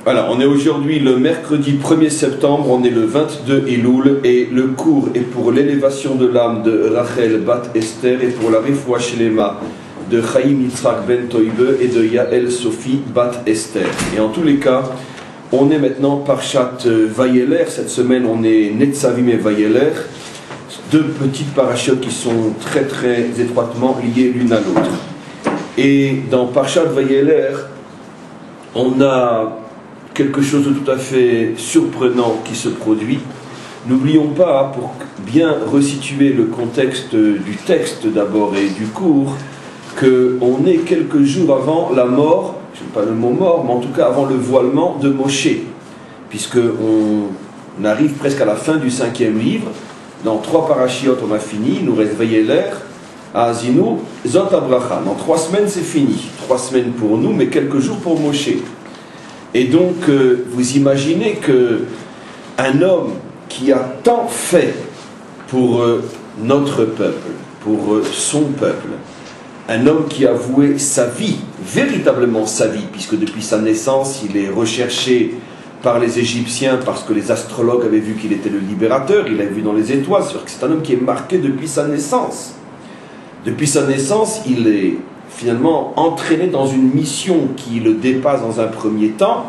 Voilà, on est aujourd'hui le mercredi 1er septembre, on est le 22 Elul et le cours est pour l'élévation de l'âme de Rachel Bat Esther et pour la Refoua Shelema de Chaim Yitzhak Ben Toibe et de Yael Sophie Bat Esther. Et en tous les cas, on est maintenant Parshat Vayeler. Cette semaine, on est Netzavim et Vayeler, deux petites parachutes qui sont très très étroitement liées l'une à l'autre. Et dans Parshat Vayeler, on a quelque chose de tout à fait surprenant qui se produit. N'oublions pas, pour bien resituer le contexte du texte d'abord et du cours, qu'on est quelques jours avant la mort, je n'aime pas le mot mort, mais en tout cas avant le voilement de Moshe, puisqu'on arrive presque à la fin du 5e livre. Dans 3 parachiotes on a fini, il nous reste Vayeler, Azinu, Zot Abracha. Dans 3 semaines c'est fini, 3 semaines pour nous, mais quelques jours pour Moshe. Et donc, vous imaginez qu'un homme qui a tant fait pour notre peuple, pour son peuple, un homme qui a voué sa vie, véritablement sa vie, puisque depuis sa naissance, il est recherché par les Égyptiens parce que les astrologues avaient vu qu'il était le libérateur, il l'avait vu dans les étoiles, c'est un homme qui est marqué depuis sa naissance. Depuis sa naissance, il est finalement entraîné dans une mission qui le dépasse dans un premier temps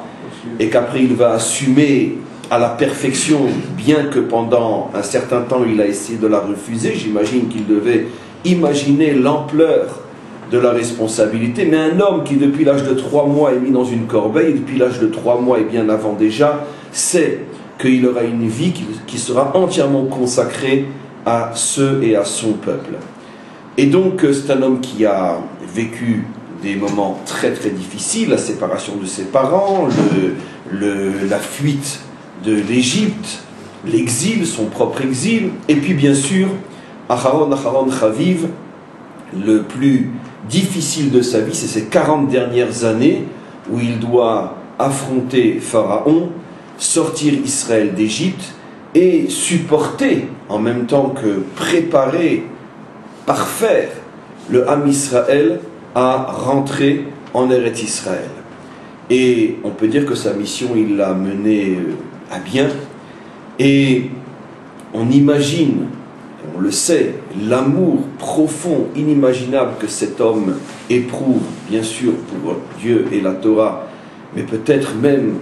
et qu'après il va assumer à la perfection, bien que pendant un certain temps il a essayé de la refuser. J'imagine qu'il devait imaginer l'ampleur de la responsabilité, mais un homme qui depuis l'âge de 3 mois est mis dans une corbeille, et depuis l'âge de 3 mois et bien avant déjà, sait qu'il aura une vie qui sera entièrement consacrée à ce et à son peuple. Et donc c'est un homme qui a vécu des moments très très difficiles, la séparation de ses parents, la fuite de l'Égypte, l'exil, son propre exil, et puis bien sûr, Acharon Chaviv, le plus difficile de sa vie, c'est ces 40 dernières années où il doit affronter Pharaon, sortir Israël d'Égypte et supporter, en même temps que préparer, parfaire le Ham Israël à rentrer en Eretz Israël. Et on peut dire que sa mission, il l'a menée à bien. Et on imagine, on le sait, l'amour profond, inimaginable que cet homme éprouve, bien sûr, pour Dieu et la Torah, mais peut-être même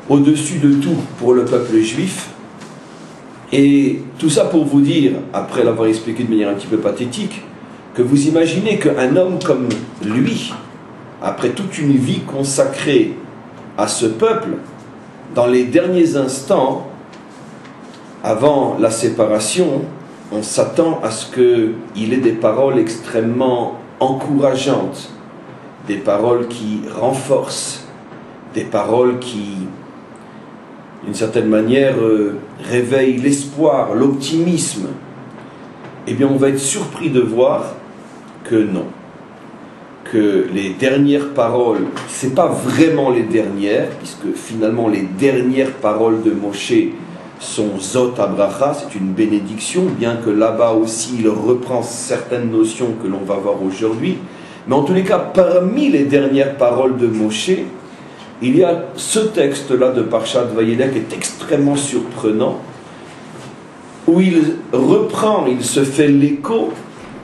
au-dessus de tout pour le peuple juif. Et tout ça pour vous dire, après l'avoir expliqué de manière un petit peu pathétique, que vous imaginez qu'un homme comme lui, après toute une vie consacrée à ce peuple, dans les derniers instants, avant la séparation, on s'attend à ce qu'il ait des paroles extrêmement encourageantes, des paroles qui renforcent, des paroles qui, d'une certaine manière, réveillent l'espoir, l'optimisme. Eh bien, on va être surpris de voir que non. Que les dernières paroles, ce n'est pas vraiment les dernières, puisque finalement les dernières paroles de Moshe sont Zot Abracha, c'est une bénédiction, bien que là-bas aussi il reprend certaines notions que l'on va voir aujourd'hui. Mais en tous les cas, parmi les dernières paroles de Moshe, il y a ce texte-là de Parshat Vayeler qui est extrêmement surprenant, où il reprend, il se fait l'écho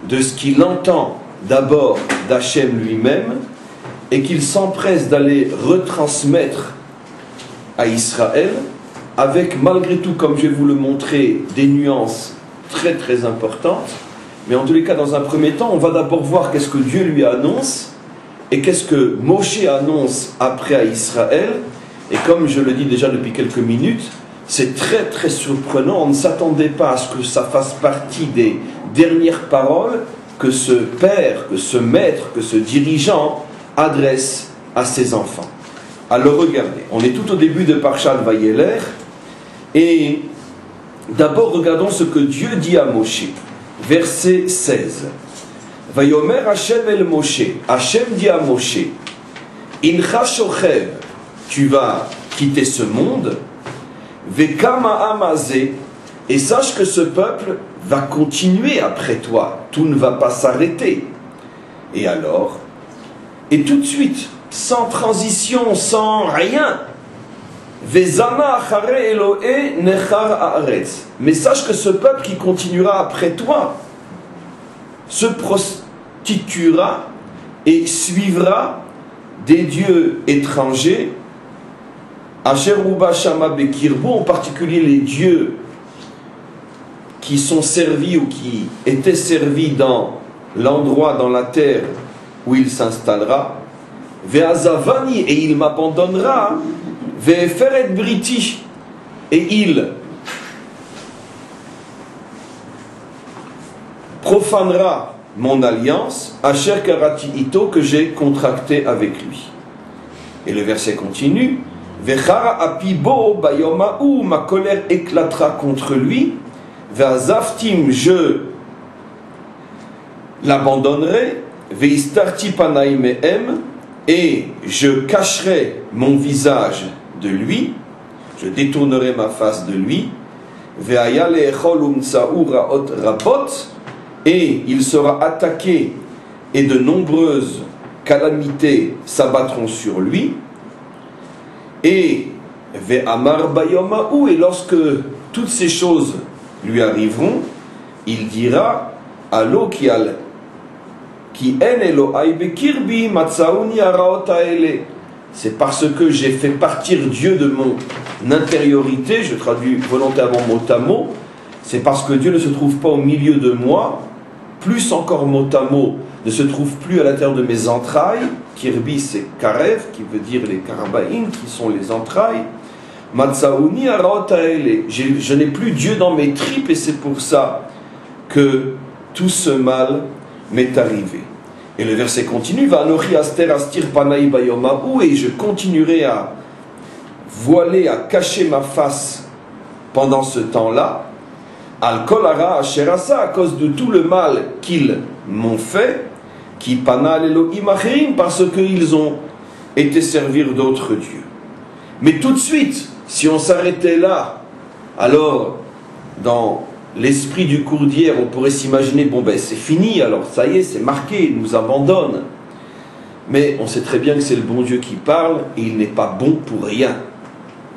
de ce qu'il entend d'abord d'Hachem lui-même et qu'il s'empresse d'aller retransmettre à Israël avec, malgré tout, comme je vais vous le montrer, des nuances très très importantes. Mais en tous les cas, dans un premier temps, on va d'abord voir qu'est-ce que Dieu lui annonce et qu'est-ce que Moshe annonce après à Israël. Et comme je le dis déjà depuis quelques minutes, c'est très très surprenant. On ne s'attendait pas à ce que ça fasse partie des dernières paroles que ce père, que ce maître, que ce dirigeant adresse à ses enfants. Alors regardez, on est tout au début de Parshat Vayeler, et d'abord regardons ce que Dieu dit à Moshe. Verset 16. Vayomer Hashem el Moshe. Hashem dit à Moshe, Incha shochev, tu vas quitter ce monde, Vekama amazé, et sache que ce peuple va continuer après toi, tout ne va pas s'arrêter. Et alors, et tout de suite, sans transition, sans rien. Vezana achare Elohe nechar haaretz. Mais sache que ce peuple qui continuera après toi se prostituera et suivra des dieux étrangers, Asher Uba Shama Bekirbo, en particulier les dieux qui sont servis ou qui étaient servis dans l'endroit, dans la terre où il s'installera, Ve'azavani, et il m'abandonnera, Ve'eferet Briti, et il profanera mon alliance, Asher Karati Ito, que j'ai contracté avec lui. Et le verset continue, Vechara apibo bayoma'u, ma colère éclatera contre lui, Ve'azaftim, je l'abandonnerai, Ve'istarti panai me'em, et je cacherai mon visage de lui, je détournerai ma face de lui, Ve'aya le'echol umtsa'u ra'ot rabot, et il sera attaqué et de nombreuses calamités s'abattront sur lui. Et Ve'amar bayoma'u, et lorsque toutes ces choses lui arriveront, il dira Allo ki en Elohai bekirbi matzauni araot haele. C'est parce que j'ai fait partir Dieu de mon intériorité, je traduis volontairement mot à mot, c'est parce que Dieu ne se trouve pas au milieu de moi, plus encore mot à mot, ne se trouve plus à l'intérieur de mes entrailles. Kirbi, c'est Karev, qui veut dire les Karabaïn, qui sont les entrailles. Matzaouni araot haele. Je n'ai plus Dieu dans mes tripes, et c'est pour ça que tout ce mal m'est arrivé. Et le verset continue, Va'anochi aster astir panai bayoma'u, et je continuerai à voiler, à cacher ma face pendant ce temps-là, al kolara asherasa, à cause de tout le mal qu'ils m'ont fait, qui pana Elohim acherim, parce qu'ils ont été servir d'autres dieux. Mais tout de suite, si on s'arrêtait là, alors dans l'esprit du cours d'hier, on pourrait s'imaginer, bon ben c'est fini, alors ça y est, c'est marqué, il nous abandonne. Mais on sait très bien que c'est le bon Dieu qui parle, et il n'est pas bon pour rien.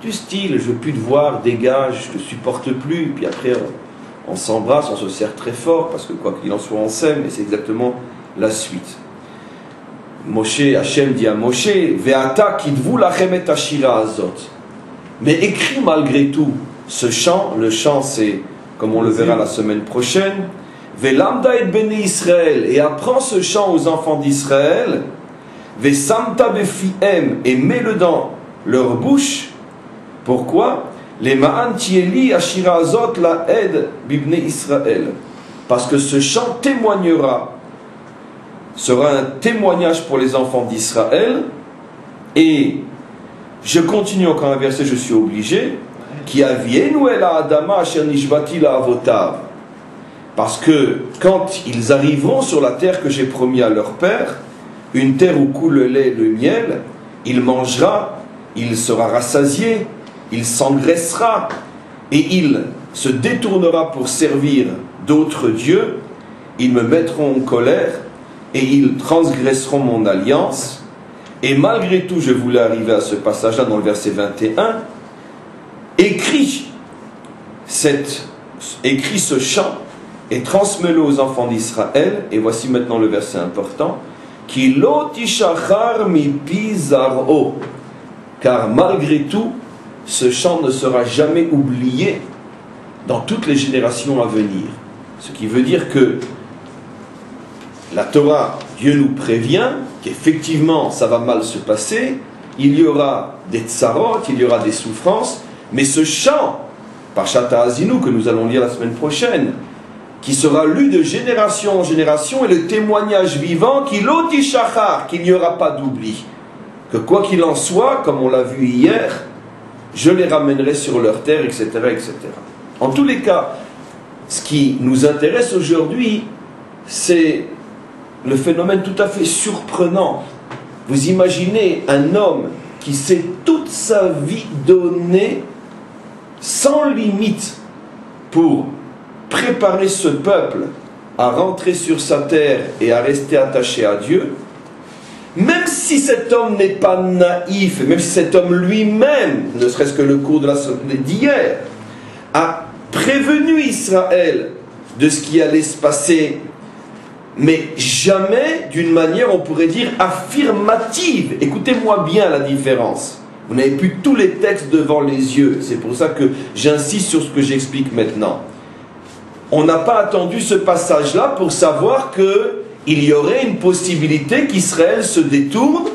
Du style, je veux plus te voir, dégage, je te supporte plus, puis après on s'embrasse, on se serre très fort, parce que quoi qu'il en soit, on s'aime, et c'est exactement la suite. Moshe, Hachem dit à Moshe, Ve'ata kitvu lachem et hashira azot. Mais écris malgré tout ce chant, le chant c'est, comme on le verra la semaine prochaine, Ve'lamda et bnei Israël, et apprends ce chant aux enfants d'Israël, Ve'samta befiem, et mets-le dans leur bouche. Pourquoi? Les ma'an tieli ashira azot la ed bibnei Israël. Parce que ce chant témoignera, sera un témoignage pour les enfants d'Israël. Et je continue encore un verset, je suis obligé, qui avienu el adama asher nishbati la avotav. Parce que quand ils arriveront sur la terre que j'ai promis à leur père, une terre où coule le lait et le miel, il mangera, il sera rassasié, il s'engraissera et il se détournera pour servir d'autres dieux. Ils me mettront en colère et ils transgresseront mon alliance. Et malgré tout, je voulais arriver à ce passage-là dans le verset 21, écris ce chant et transmets-le aux enfants d'Israël. Et voici maintenant le verset important, Ki lo tishachar mi pi zar'o, car malgré tout, ce chant ne sera jamais oublié dans toutes les générations à venir. Ce qui veut dire que la Torah, Dieu nous prévient qu'effectivement ça va mal se passer, il y aura des tsarot, il y aura des souffrances, mais ce chant, Parshat Ha'azinu, que nous allons lire la semaine prochaine, qui sera lu de génération en génération, est le témoignage vivant qu'il n'y aura pas d'oubli. Que quoi qu'il en soit, comme on l'a vu hier, je les ramènerai sur leur terre, etc., etc. En tous les cas, ce qui nous intéresse aujourd'hui, c'est le phénomène tout à fait surprenant. Vous imaginez un homme qui s'est toute sa vie donné sans limite pour préparer ce peuple à rentrer sur sa terre et à rester attaché à Dieu, même si cet homme n'est pas naïf, même si cet homme lui-même, ne serait-ce que le cours d'hier, a prévenu Israël de ce qui allait se passer, mais jamais d'une manière, on pourrait dire, affirmative. Écoutez-moi bien la différence. Vous n'avez plus tous les textes devant les yeux. C'est pour ça que j'insiste sur ce que j'explique maintenant. On n'a pas attendu ce passage-là pour savoir qu'il y aurait une possibilité qu'Israël se détourne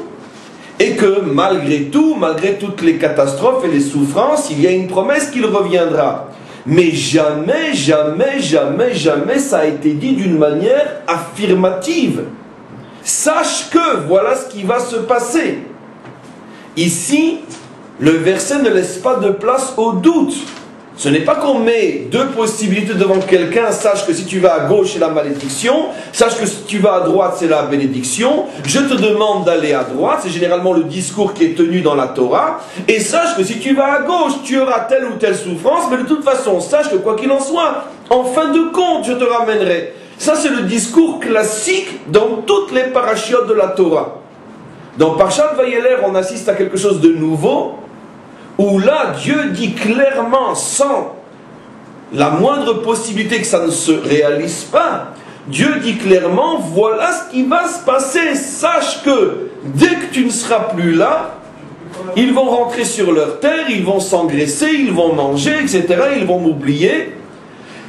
et que malgré tout, malgré toutes les catastrophes et les souffrances, il y a une promesse qu'il reviendra. Mais jamais, jamais, jamais, jamais ça a été dit d'une manière affirmative. Sache que voilà ce qui va se passer. Ici, le verset ne laisse pas de place au doute. Ce n'est pas qu'on met deux possibilités devant quelqu'un, sache que si tu vas à gauche c'est la malédiction, sache que si tu vas à droite c'est la bénédiction, je te demande d'aller à droite, c'est généralement le discours qui est tenu dans la Torah, et sache que si tu vas à gauche tu auras telle ou telle souffrance, mais de toute façon sache que quoi qu'il en soit, en fin de compte je te ramènerai. Ça c'est le discours classique dans toutes les parachiotes de la Torah. Dans Parshat Vayeler on assiste à quelque chose de nouveau, où là, Dieu dit clairement, sans la moindre possibilité que ça ne se réalise pas, Dieu dit clairement, voilà ce qui va se passer. Sache que dès que tu ne seras plus là, ils vont rentrer sur leur terre, ils vont s'engraisser, ils vont manger, etc. Ils vont m'oublier,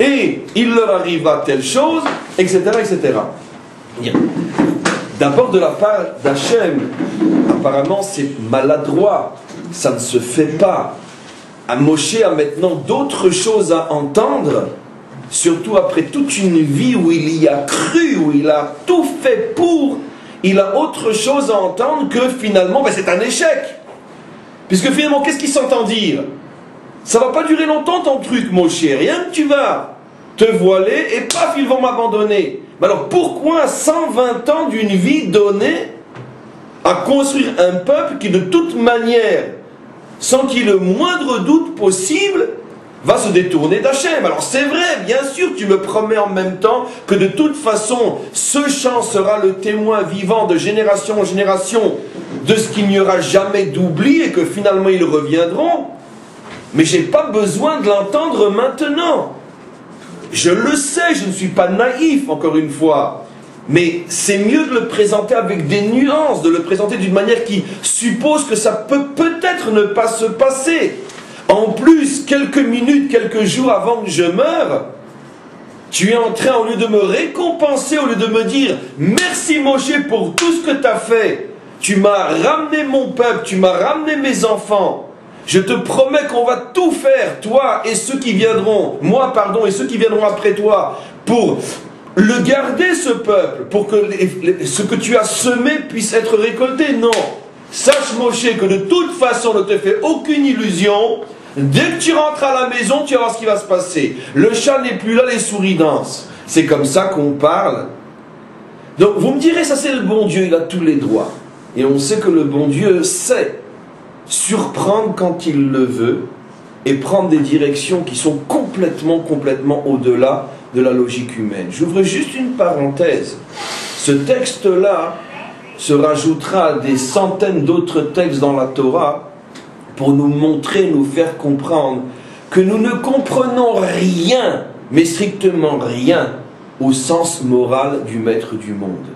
et il leur arrivera telle chose, etc. etc. D'abord de la part d'Hachem, apparemment c'est maladroit. Ça ne se fait pas. Moshe a maintenant d'autres choses à entendre, surtout après toute une vie où il y a cru, où il a tout fait pour, il a autre chose à entendre que finalement, c'est un échec. Puisque finalement, qu'est-ce qu'il s'entend dire? Ça va pas durer longtemps ton truc, Moshe. Rien que tu vas te voiler et paf, ils vont m'abandonner. Mais alors pourquoi 120 ans d'une vie donnée à construire un peuple qui de toute manière, sans qu'il y ait le moindre doute possible, va se détourner d'Hachem? Alors c'est vrai, bien sûr, tu me promets en même temps que de toute façon, ce chant sera le témoin vivant de génération en génération de ce qu'il n'y aura jamais d'oubli et que finalement ils reviendront. Mais je n'ai pas besoin de l'entendre maintenant. Je le sais, je ne suis pas naïf, encore une fois. Mais c'est mieux de le présenter avec des nuances, de le présenter d'une manière qui suppose que ça peut peut-être ne pas se passer. En plus, quelques minutes, quelques jours avant que je meure, tu es en train, au lieu de me récompenser, au lieu de me dire « Merci Moshe pour tout ce que tu as fait, tu m'as ramené mon peuple, tu m'as ramené mes enfants, je te promets qu'on va tout faire, toi et ceux qui viendront, moi pardon, et ceux qui viendront après toi, pour... le garder ce peuple, pour que ce que tu as semé puisse être récolté. Non. Sache Moshe que de toute façon ne te fais aucune illusion. Dès que tu rentres à la maison, tu vas voir ce qui va se passer. Le chat n'est plus là, les souris dansent. C'est comme ça qu'on parle. Donc vous me direz, ça c'est le bon Dieu, il a tous les droits. Et on sait que le bon Dieu sait surprendre quand il le veut et prendre des directions qui sont complètement au-delà de la logique humaine. J'ouvre juste une parenthèse. Ce texte-là se rajoutera à des centaines d'autres textes dans la Torah pour nous montrer, nous faire comprendre que nous ne comprenons rien, mais strictement rien, au sens moral du maître du monde.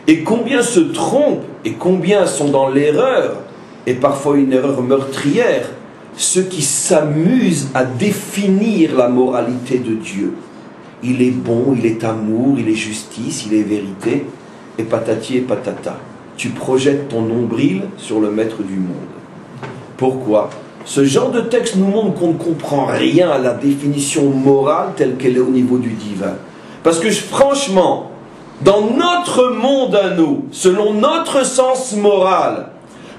Et combien se trompent, et combien sont dans l'erreur, et parfois une erreur meurtrière, ceux qui s'amusent à définir la moralité de Dieu. Il est bon, il est amour, il est justice, il est vérité, et patati et patata. Tu projettes ton nombril sur le maître du monde. Pourquoi? Ce genre de texte nous montre qu'on ne comprend rien à la définition morale telle qu'elle est au niveau du divin. Parce que franchement, dans notre monde à nous, selon notre sens moral,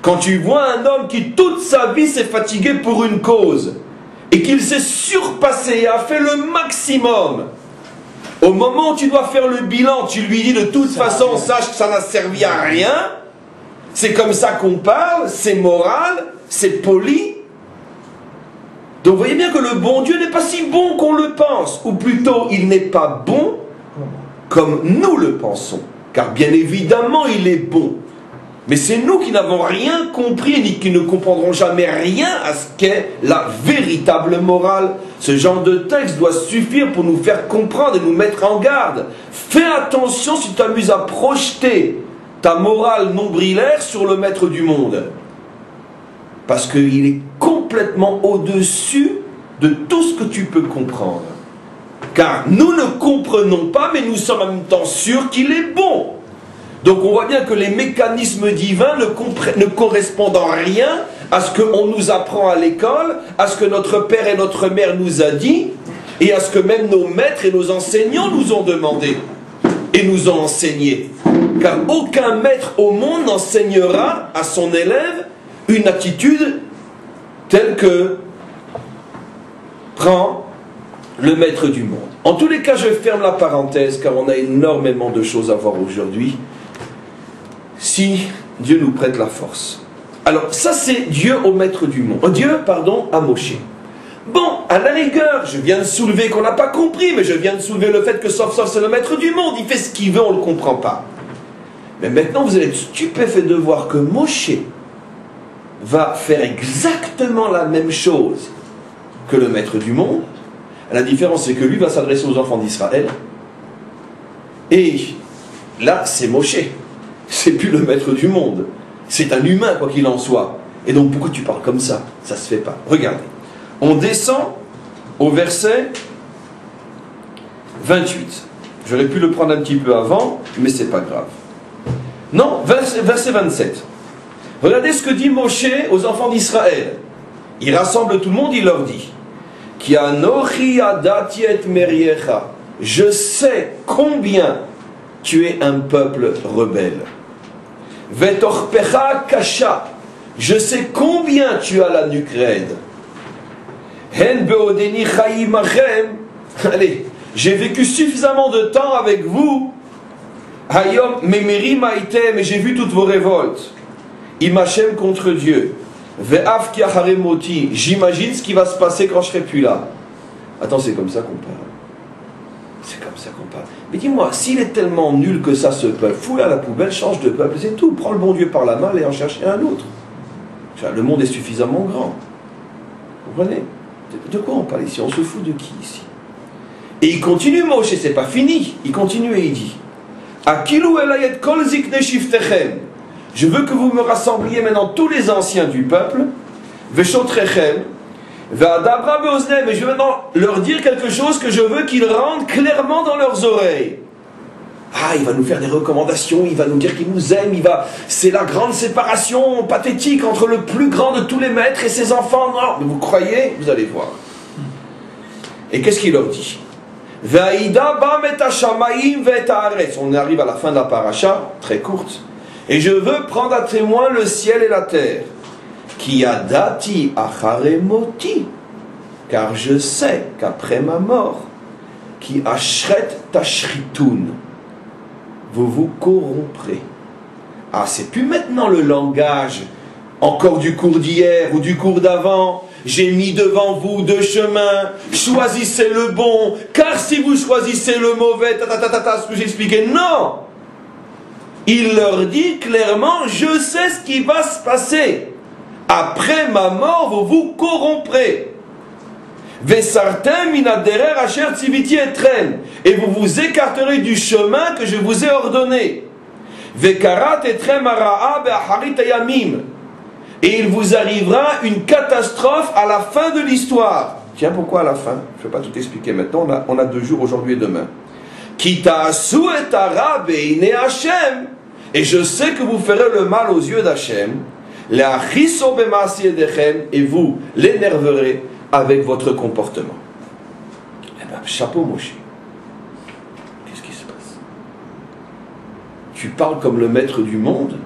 quand tu vois un homme qui toute sa vie s'est fatigué pour une cause, et qu'il s'est surpassé et a fait le maximum, au moment où tu dois faire le bilan, tu lui dis de toute façon, sache que ça n'a servi à rien, c'est comme ça qu'on parle, c'est moral, c'est poli. Donc vous voyez bien que le bon Dieu n'est pas si bon qu'on le pense, ou plutôt il n'est pas bon comme nous le pensons, car bien évidemment il est bon. Mais c'est nous qui n'avons rien compris, ni qui ne comprendrons jamais rien à ce qu'est la véritable morale. Ce genre de texte doit suffire pour nous faire comprendre et nous mettre en garde. Fais attention si tu t'amuses à projeter ta morale nombrilaire sur le maître du monde. Parce qu'il est complètement au-dessus de tout ce que tu peux comprendre. Car nous ne comprenons pas, mais nous sommes en même temps sûrs qu'il est bon. Donc on voit bien que les mécanismes divins ne correspondent en rien à ce qu'on nous apprend à l'école, à ce que notre père et notre mère nous a dit, et à ce que même nos maîtres et nos enseignants nous ont demandé et nous ont enseigné. Car aucun maître au monde n'enseignera à son élève une attitude telle que prend le maître du monde. En tous les cas, je ferme la parenthèse car on a énormément de choses à voir aujourd'hui. Si Dieu nous prête la force. Alors, ça c'est Dieu au maître du monde. Dieu, pardon, à Moshe. Bon, à la rigueur, je viens de soulever qu'on n'a pas compris, mais je viens de soulever le fait que sauf c'est le maître du monde. Il fait ce qu'il veut, on ne le comprend pas. Mais maintenant, vous allez être stupéfait de voir que Moshe va faire exactement la même chose que le maître du monde. La différence, c'est que lui va s'adresser aux enfants d'Israël. Et là, c'est Moshe. C'est plus le maître du monde. C'est un humain, quoi qu'il en soit. Et donc, pourquoi tu parles comme ça? Ça se fait pas. Regardez. On descend au verset 28. J'aurais pu le prendre un petit peu avant, mais c'est pas grave. Non, verset 27. Regardez ce que dit Moshe aux enfants d'Israël. Il rassemble tout le monde, il leur dit: Ki anochi adati et meriecha. Je sais combien tu es un peuple rebelle. Vetorpecha kasha. Je sais combien tu as la nuque raide. Hen beodeni chayimachem. Allez, j'ai vécu suffisamment de temps avec vous. Hayom memeri maïtem, et j'ai vu toutes vos révoltes. Imachem contre Dieu. Ve'af ki acharemoti. J'imagine ce qui va se passer quand je serai plus là. Attends, c'est comme ça qu'on parle. C'est comme ça qu'on parle. Mais dis-moi, s'il est tellement nul que ça, ce peuple, fous-le à la poubelle, change de peuple, c'est tout. Prends le bon Dieu par la main et en chercher un autre. Le monde est suffisamment grand. Vous comprenez? De quoi on parle ici? On se fout de qui ici? Et il continue, Moshe, c'est pas fini. Il continue et il dit: Akilu elayet kol zikne shiftechem. Je veux que vous me rassembliez maintenant tous les anciens du peuple. Veshotrechem. Ve'adabra beoznem. Et je vais maintenant leur dire quelque chose que je veux qu'ils rendent clairement dans leurs oreilles. Ah, il va nous faire des recommandations, il va nous dire qu'il nous aime, c'est la grande séparation pathétique entre le plus grand de tous les maîtres et ses enfants. Non, mais vous croyez? Vous allez voir. Et qu'est-ce qu'il leur dit? On arrive à la fin de la paracha, très courte. Et je veux prendre à témoin le ciel et la terre. Ki adati acharemoti. Car je sais qu'après ma mort, ki ashret tashritun. Vous vous corromprez. Ah, c'est plus maintenant le langage encore du cours d'hier ou du cours d'avant. J'ai mis devant vous deux chemins, choisissez le bon, car si vous choisissez le mauvais, ce que j'expliquais, non. Il leur dit clairement: je sais ce qui va se passer. Après ma mort, vous vous corromprez. Et vous vous écarterez du chemin que je vous ai ordonné. Et il vous arrivera une catastrophe à la fin de l'histoire. Tiens, pourquoi à la fin? Je ne vais pas tout expliquer maintenant, on a 2 jours, aujourd'hui et demain. Et je sais que vous ferez le mal aux yeux d'Hachem, et vous l'énerverez avec votre comportement. Eh bien, chapeau Moshe. Qu'est-ce qui se passe? Tu parles comme le maître du monde,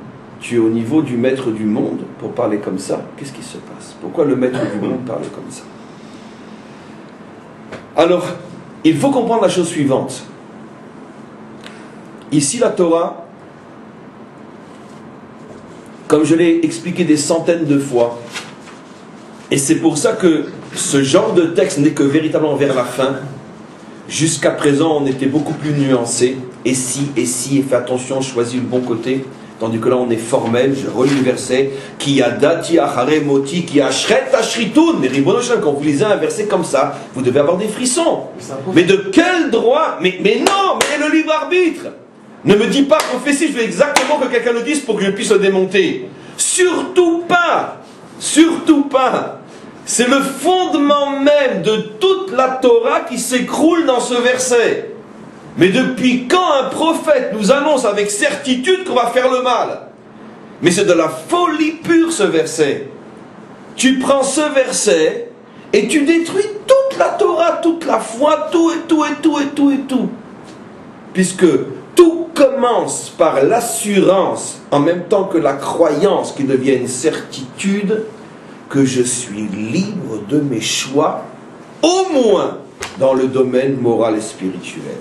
tu es au niveau du maître du monde pour parler comme ça. Qu'est-ce qui se passe? Pourquoi le maître du monde parle comme ça? Alors, il faut comprendre la chose suivante. Ici, la Torah, comme je l'ai expliqué des centaines de fois, et c'est pour ça que ce genre de texte n'est que véritablement vers la fin. Jusqu'à présent, on était beaucoup plus nuancé. Et si, et fais attention, choisis le bon côté. Tandis que là on est formel, je relis le verset, qui a dati achare moti, qui a shret ashritoun. Mais Ribonosham, quand vous lisez un verset comme ça, vous devez avoir des frissons. Mais de quel droit? Mais non, mais le libre arbitre. Ne me dis pas, prophétie, je veux exactement que quelqu'un le dise pour que je puisse le démonter. Surtout pas. Surtout pas. C'est le fondement même de toute la Torah qui s'écroule dans ce verset. Mais depuis quand un prophète nous annonce avec certitude qu'on va faire le mal? Mais c'est de la folie pure ce verset. Tu prends ce verset et tu détruis toute la Torah, toute la foi, tout et tout et tout et tout et tout. Puisque tout commence par l'assurance en même temps que la croyance qui devient une certitude que je suis libre de mes choix, au moins dans le domaine moral et spirituel.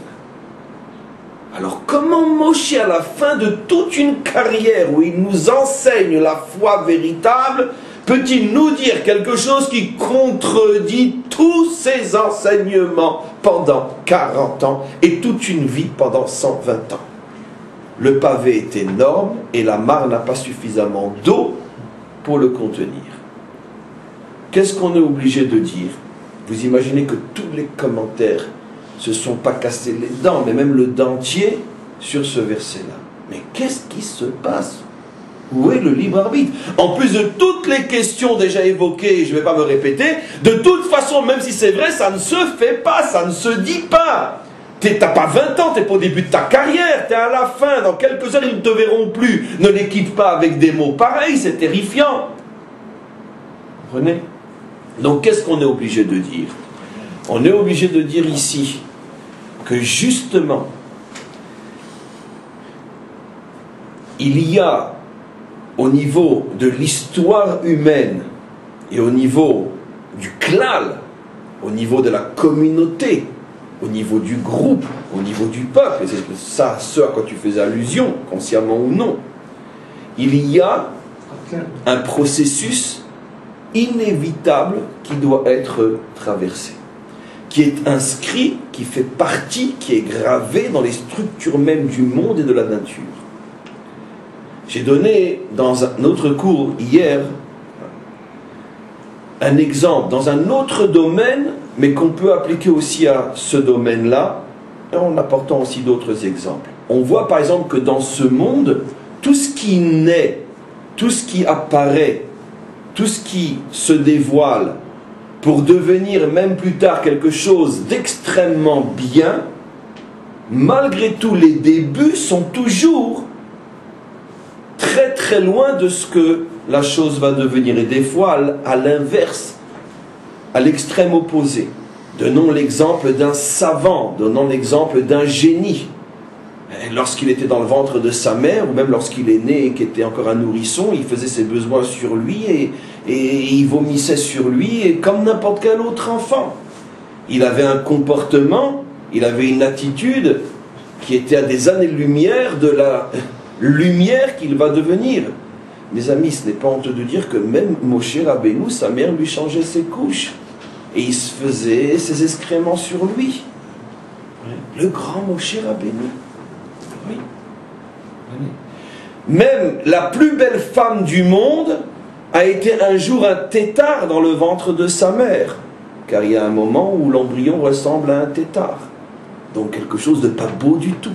Alors comment Moshe, à la fin de toute une carrière où il nous enseigne la foi véritable, peut-il nous dire quelque chose qui contredit tous ses enseignements pendant 40 ans et toute une vie pendant 120 ans? Le pavé est énorme et la mare n'a pas suffisamment d'eau pour le contenir. Qu'est-ce qu'on est obligé de dire? Vous imaginez que tous les commentaires se sont pas cassés les dents, mais même le dentier sur ce verset-là. Mais qu'est-ce qui se passe? Où est le libre arbitre? En plus de toutes les questions déjà évoquées, je ne vais pas me répéter, de toute façon, même si c'est vrai, ça ne se fait pas, ça ne se dit pas. T'as pas 20 ans, t'es pas au début de ta carrière, t'es à la fin, dans quelques heures ils ne te verront plus. Ne les quitte pas avec des mots pareils, c'est terrifiant. Vous comprenez? Donc qu'est-ce qu'on est obligé de dire? On est obligé de dire ici que justement, il y a au niveau de l'histoire humaine et au niveau du klal, au niveau de la communauté, au niveau du groupe, au niveau du peuple, et c'est ça ce à quoi tu faisais allusion, consciemment ou non, il y a un processus inévitable qui doit être traversé, qui est inscrit, qui fait partie, qui est gravé dans les structures même du monde et de la nature. J'ai donné dans un autre cours hier un exemple dans un autre domaine, mais qu'on peut appliquer aussi à ce domaine-là, en apportant aussi d'autres exemples. On voit par exemple que dans ce monde, tout ce qui naît, tout ce qui apparaît, tout ce qui se dévoile, pour devenir même plus tard quelque chose d'extrêmement bien, malgré tout les débuts sont toujours très très loin de ce que la chose va devenir. Et des fois à l'inverse, à l'extrême opposé. Donnons l'exemple d'un savant, donnons l'exemple d'un génie. Lorsqu'il était dans le ventre de sa mère, ou même lorsqu'il est né et qu'il était encore un nourrisson, il faisait ses besoins sur lui et il vomissait sur lui, et comme n'importe quel autre enfant. Il avait un comportement, il avait une attitude qui était à des années-lumière de la lumière qu'il va devenir. Mes amis, ce n'est pas honteux de dire que même Moshe Rabbeinu, sa mère lui changeait ses couches et il se faisait ses excréments sur lui. Le grand Moshe Rabbeinu. Oui. Même la plus belle femme du monde a été un jour un tétard dans le ventre de sa mère, car il y a un moment où l'embryon ressemble à un tétard, donc quelque chose de pas beau du tout.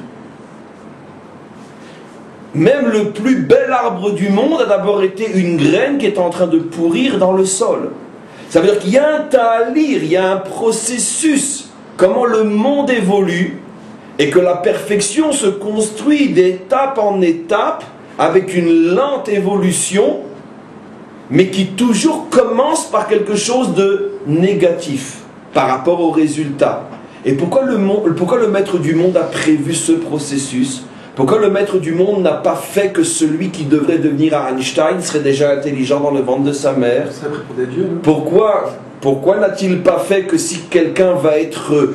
Même le plus bel arbre du monde a d'abord été une graine qui est en train de pourrir dans le sol. Ça veut dire qu'il y a un ta'alir, il y a un processus, comment le monde évolue, et que la perfection se construit d'étape en étape, avec une lente évolution, mais qui toujours commence par quelque chose de négatif, par rapport au résultat. Et pourquoi le maître du monde a prévu ce processus? Pourquoi le maître du monde n'a pas fait que celui qui devrait devenir Einstein serait déjà intelligent dans le ventre de sa mère? Ça serait pour des dieux, non? Pourquoi n'a-t-il pas fait que si quelqu'un va être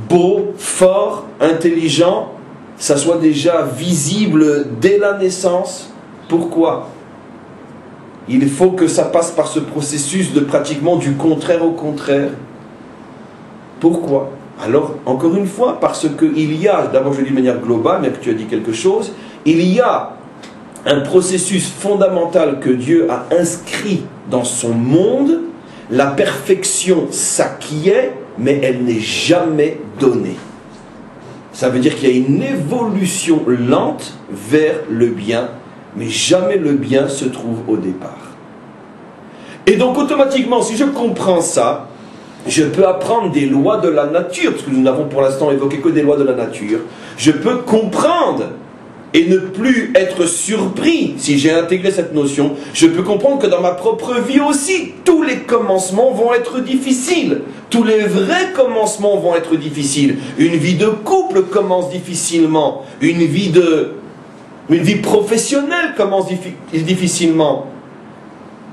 beau, fort, intelligent, ça soit déjà visible dès la naissance? Pourquoi? Il faut que ça passe par ce processus de pratiquement du contraire au contraire. Pourquoi? Alors, encore une fois, parce qu'il y a, d'abord je dis de manière globale, mais que tu as dit quelque chose, il y a un processus fondamental que Dieu a inscrit dans son monde. La perfection s'acquiert, mais elle n'est jamais donnée. Ça veut dire qu'il y a une évolution lente vers le bien, mais jamais le bien se trouve au départ. Et donc automatiquement, si je comprends ça, je peux apprendre des lois de la nature, parce que nous n'avons pour l'instant évoqué que des lois de la nature. Je peux comprendre et ne plus être surpris si j'ai intégré cette notion. Je peux comprendre que dans ma propre vie aussi, tous les commencements vont être difficiles. Tous les vrais commencements vont être difficiles. Une vie de couple commence difficilement. Une vie professionnelle commence difficilement.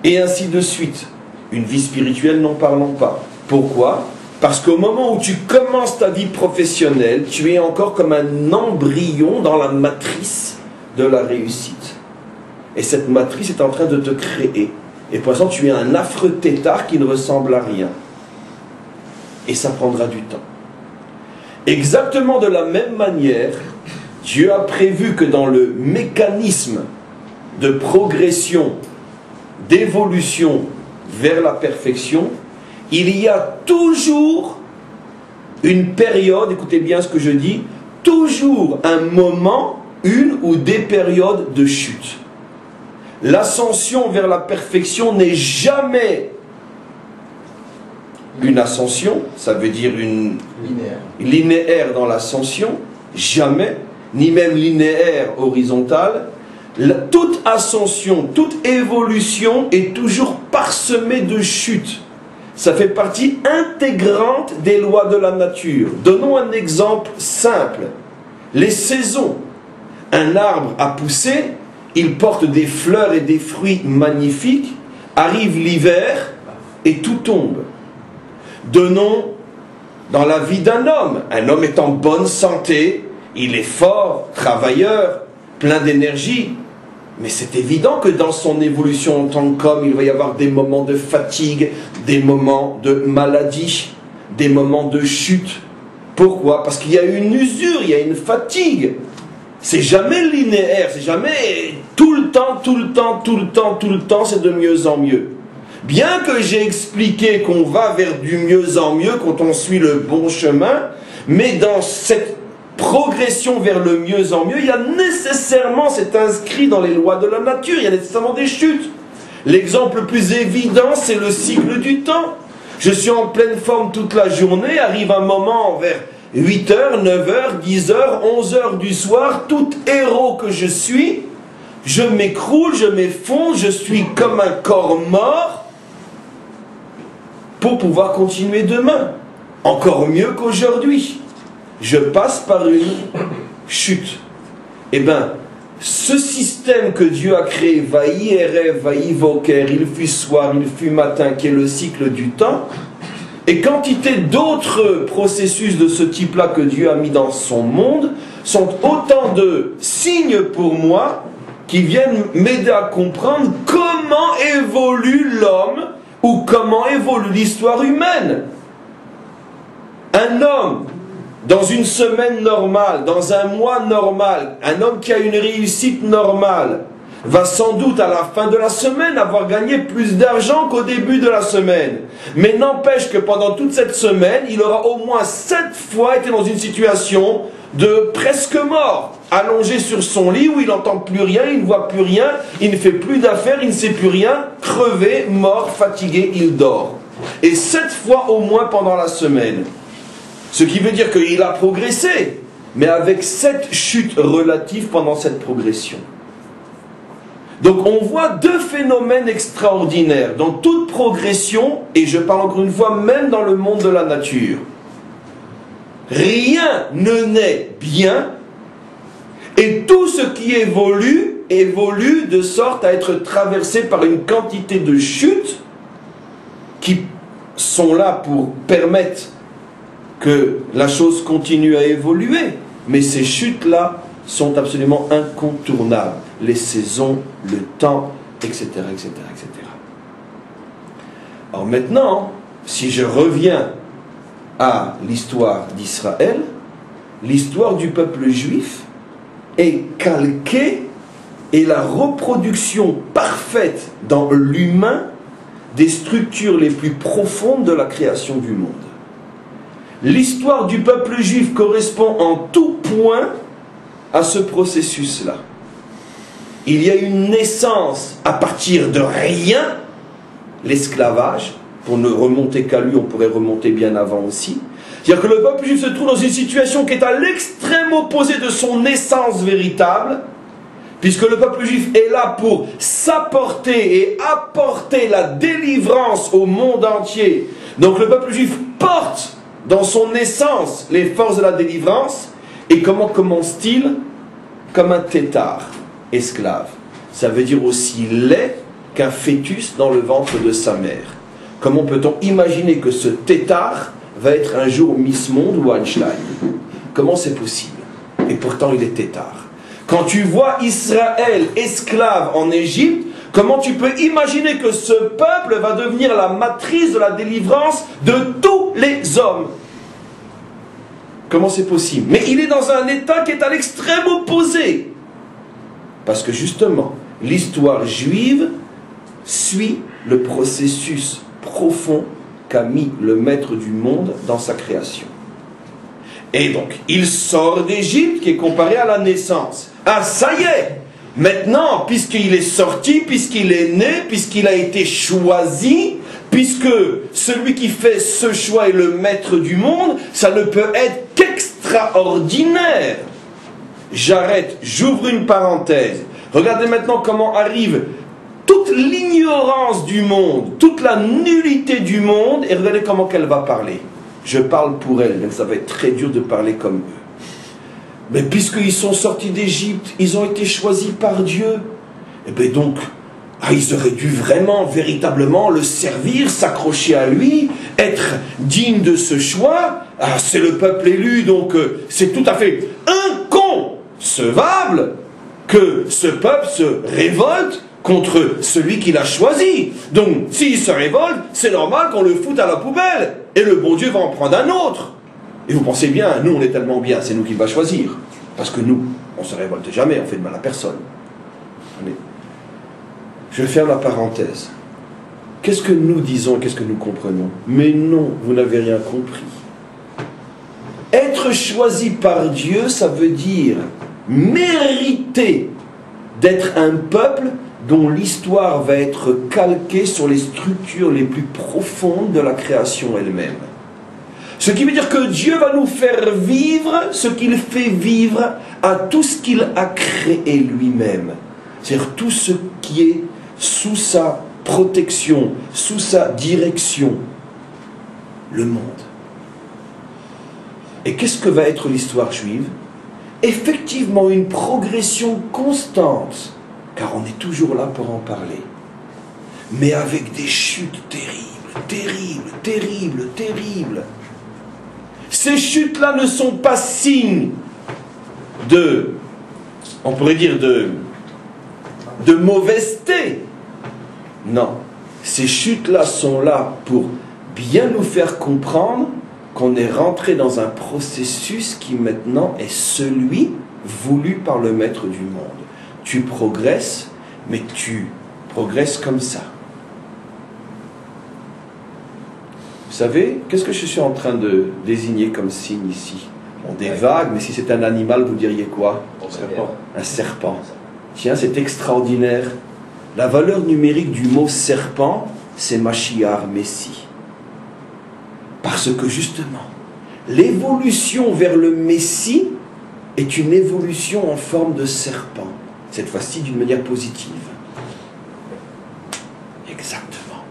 Et ainsi de suite. Une vie spirituelle, n'en parlons pas. Pourquoi ? Parce qu'au moment où tu commences ta vie professionnelle, tu es encore comme un embryon dans la matrice de la réussite. Et cette matrice est en train de te créer. Et pour l'instant, tu es un affreux tétard qui ne ressemble à rien. Et ça prendra du temps. Exactement de la même manière, Dieu a prévu que dans le mécanisme de progression, d'évolution vers la perfection, il y a toujours une période, écoutez bien ce que je dis, toujours un moment, une ou des périodes de chute. L'ascension vers la perfection n'est jamais une ascension, ça veut dire une linéaire dans l'ascension, jamais, ni même linéaire horizontale. Toute ascension, toute évolution est toujours parsemée de chutes. Ça fait partie intégrante des lois de la nature. Donnons un exemple simple. Les saisons. Un arbre a poussé, il porte des fleurs et des fruits magnifiques. Arrive l'hiver et tout tombe. Donnons dans la vie d'un homme. Un homme est en bonne santé, il est fort, travailleur, plein d'énergie. Mais c'est évident que dans son évolution en tant qu'homme, il va y avoir des moments de fatigue, des moments de maladie, des moments de chute. Pourquoi ? Parce qu'il y a une usure, il y a une fatigue. C'est jamais linéaire, c'est jamais tout le temps, c'est de mieux en mieux. Bien que j'ai expliqué qu'on va vers du mieux en mieux quand on suit le bon chemin, mais dans cette progression vers le mieux en mieux, il y a nécessairement, c'est inscrit dans les lois de la nature, il y a nécessairement des chutes. L'exemple le plus évident, c'est le cycle du temps. Je suis en pleine forme toute la journée, arrive un moment vers 8h, 9h, 10h, 11h du soir, tout héros que je suis, je m'écroule, je m'effondre, je suis comme un corps mort pour pouvoir continuer demain, encore mieux qu'aujourd'hui. Je passe par une chute. Eh bien, ce système que Dieu a créé, Vaï Erev, Vaï Voker, il fut soir, il fut matin, qui est le cycle du temps, et quantité d'autres processus de ce type-là que Dieu a mis dans son monde, sont autant de signes pour moi qui viennent m'aider à comprendre comment évolue l'homme ou comment évolue l'histoire humaine. Un homme dans une semaine normale, dans un mois normal, un homme qui a une réussite normale, va sans doute à la fin de la semaine avoir gagné plus d'argent qu'au début de la semaine. Mais n'empêche que pendant toute cette semaine, il aura au moins 7 fois été dans une situation de presque mort, allongé sur son lit où il n'entend plus rien, il ne voit plus rien, il ne fait plus d'affaires, il ne sait plus rien, crevé, mort, fatigué, il dort. Et 7 fois au moins pendant la semaine. Ce qui veut dire qu'il a progressé, mais avec 7 chutes relatives pendant cette progression. Donc on voit 2 phénomènes extraordinaires dans toute progression, et je parle encore une fois même dans le monde de la nature. Rien ne naît bien, et tout ce qui évolue, évolue de sorte à être traversé par une quantité de chutes qui sont là pour permettre que la chose continue à évoluer. Mais ces chutes-là sont absolument incontournables. Les saisons, le temps, etc., etc., etc. Alors maintenant, si je reviens à l'histoire d'Israël, l'histoire du peuple juif est calquée est la reproduction parfaite dans l'humain des structures les plus profondes de la création du monde. L'histoire du peuple juif correspond en tout point à ce processus-là. Il y a une naissance à partir de rien, l'esclavage. Pour ne remonter qu'à lui, on pourrait remonter bien avant aussi. C'est-à-dire que le peuple juif se trouve dans une situation qui est à l'extrême opposé de son naissance véritable, puisque le peuple juif est là pour s'apporter et apporter la délivrance au monde entier. Donc le peuple juif porte dans son naissance les forces de la délivrance. Et comment commence-t-il? Comme un tétard, esclave. Ça veut dire aussi laid qu'un fœtus dans le ventre de sa mère. Comment peut-on imaginer que ce tétard va être un jour Miss Monde ou Einstein? Comment c'est possible? Et pourtant il est tétard. Quand tu vois Israël esclave en Égypte, comment tu peux imaginer que ce peuple va devenir la matrice de la délivrance de tous les hommes? Comment c'est possible? Mais il est dans un état qui est à l'extrême opposé. Parce que justement, l'histoire juive suit le processus profond qu'a mis le maître du monde dans sa création. Et donc, il sort d'Égypte qui est comparé à la naissance. Ah, ça y est! Maintenant, puisqu'il est sorti, puisqu'il est né, puisqu'il a été choisi, puisque celui qui fait ce choix est le maître du monde, ça ne peut être qu'extraordinaire. J'arrête, j'ouvre une parenthèse. Regardez maintenant comment arrive toute l'ignorance du monde, toute la nullité du monde, et regardez comment qu'elle va parler. Je parle pour elle, donc ça va être très dur de parler comme eux. Mais puisqu'ils sont sortis d'Égypte, ils ont été choisis par Dieu, et bien donc, ils auraient dû vraiment, véritablement le servir, s'accrocher à lui, être digne de ce choix. Ah, c'est le peuple élu, donc c'est tout à fait inconcevable que ce peuple se révolte contre celui qui l'a choisi. Donc, s'il se révolte, c'est normal qu'on le foute à la poubelle. Et le bon Dieu va en prendre un autre. Et vous pensez bien, nous on est tellement bien, c'est nous qui va choisir. Parce que nous, on ne se révolte jamais, on fait de mal à personne. Allez. Je ferme la parenthèse. Qu'est-ce que nous disons, qu'est-ce que nous comprenons? Mais non, vous n'avez rien compris. Être choisi par Dieu, ça veut dire mériter d'être un peuple dont l'histoire va être calquée sur les structures les plus profondes de la création elle-même. Ce qui veut dire que Dieu va nous faire vivre ce qu'il fait vivre à tout ce qu'il a créé lui-même. C'est-à-dire tout ce qui est sous sa protection, sous sa direction. Le monde. Et qu'est-ce que va être l'histoire juive? Effectivement, une progression constante, car on est toujours là pour en parler, mais avec des chutes terribles, terribles, terribles, terribles. Ces chutes-là ne sont pas signes de, on pourrait dire, de mauvaiseté. Non, ces chutes-là sont là pour bien nous faire comprendre qu'on est rentré dans un processus qui maintenant est celui voulu par le maître du monde. Tu progresses, mais tu progresses comme ça. Vous savez, qu'est-ce que je suis en train de désigner comme signe ici? Bon, des vagues, mais si c'est un animal, vous diriez quoi? Un serpent. Un serpent. Tiens, c'est extraordinaire. La valeur numérique du mot serpent, c'est Mashiach, Messie. Parce que justement, l'évolution vers le Messie est une évolution en forme de serpent. Cette fois-ci d'une manière positive. Exactement.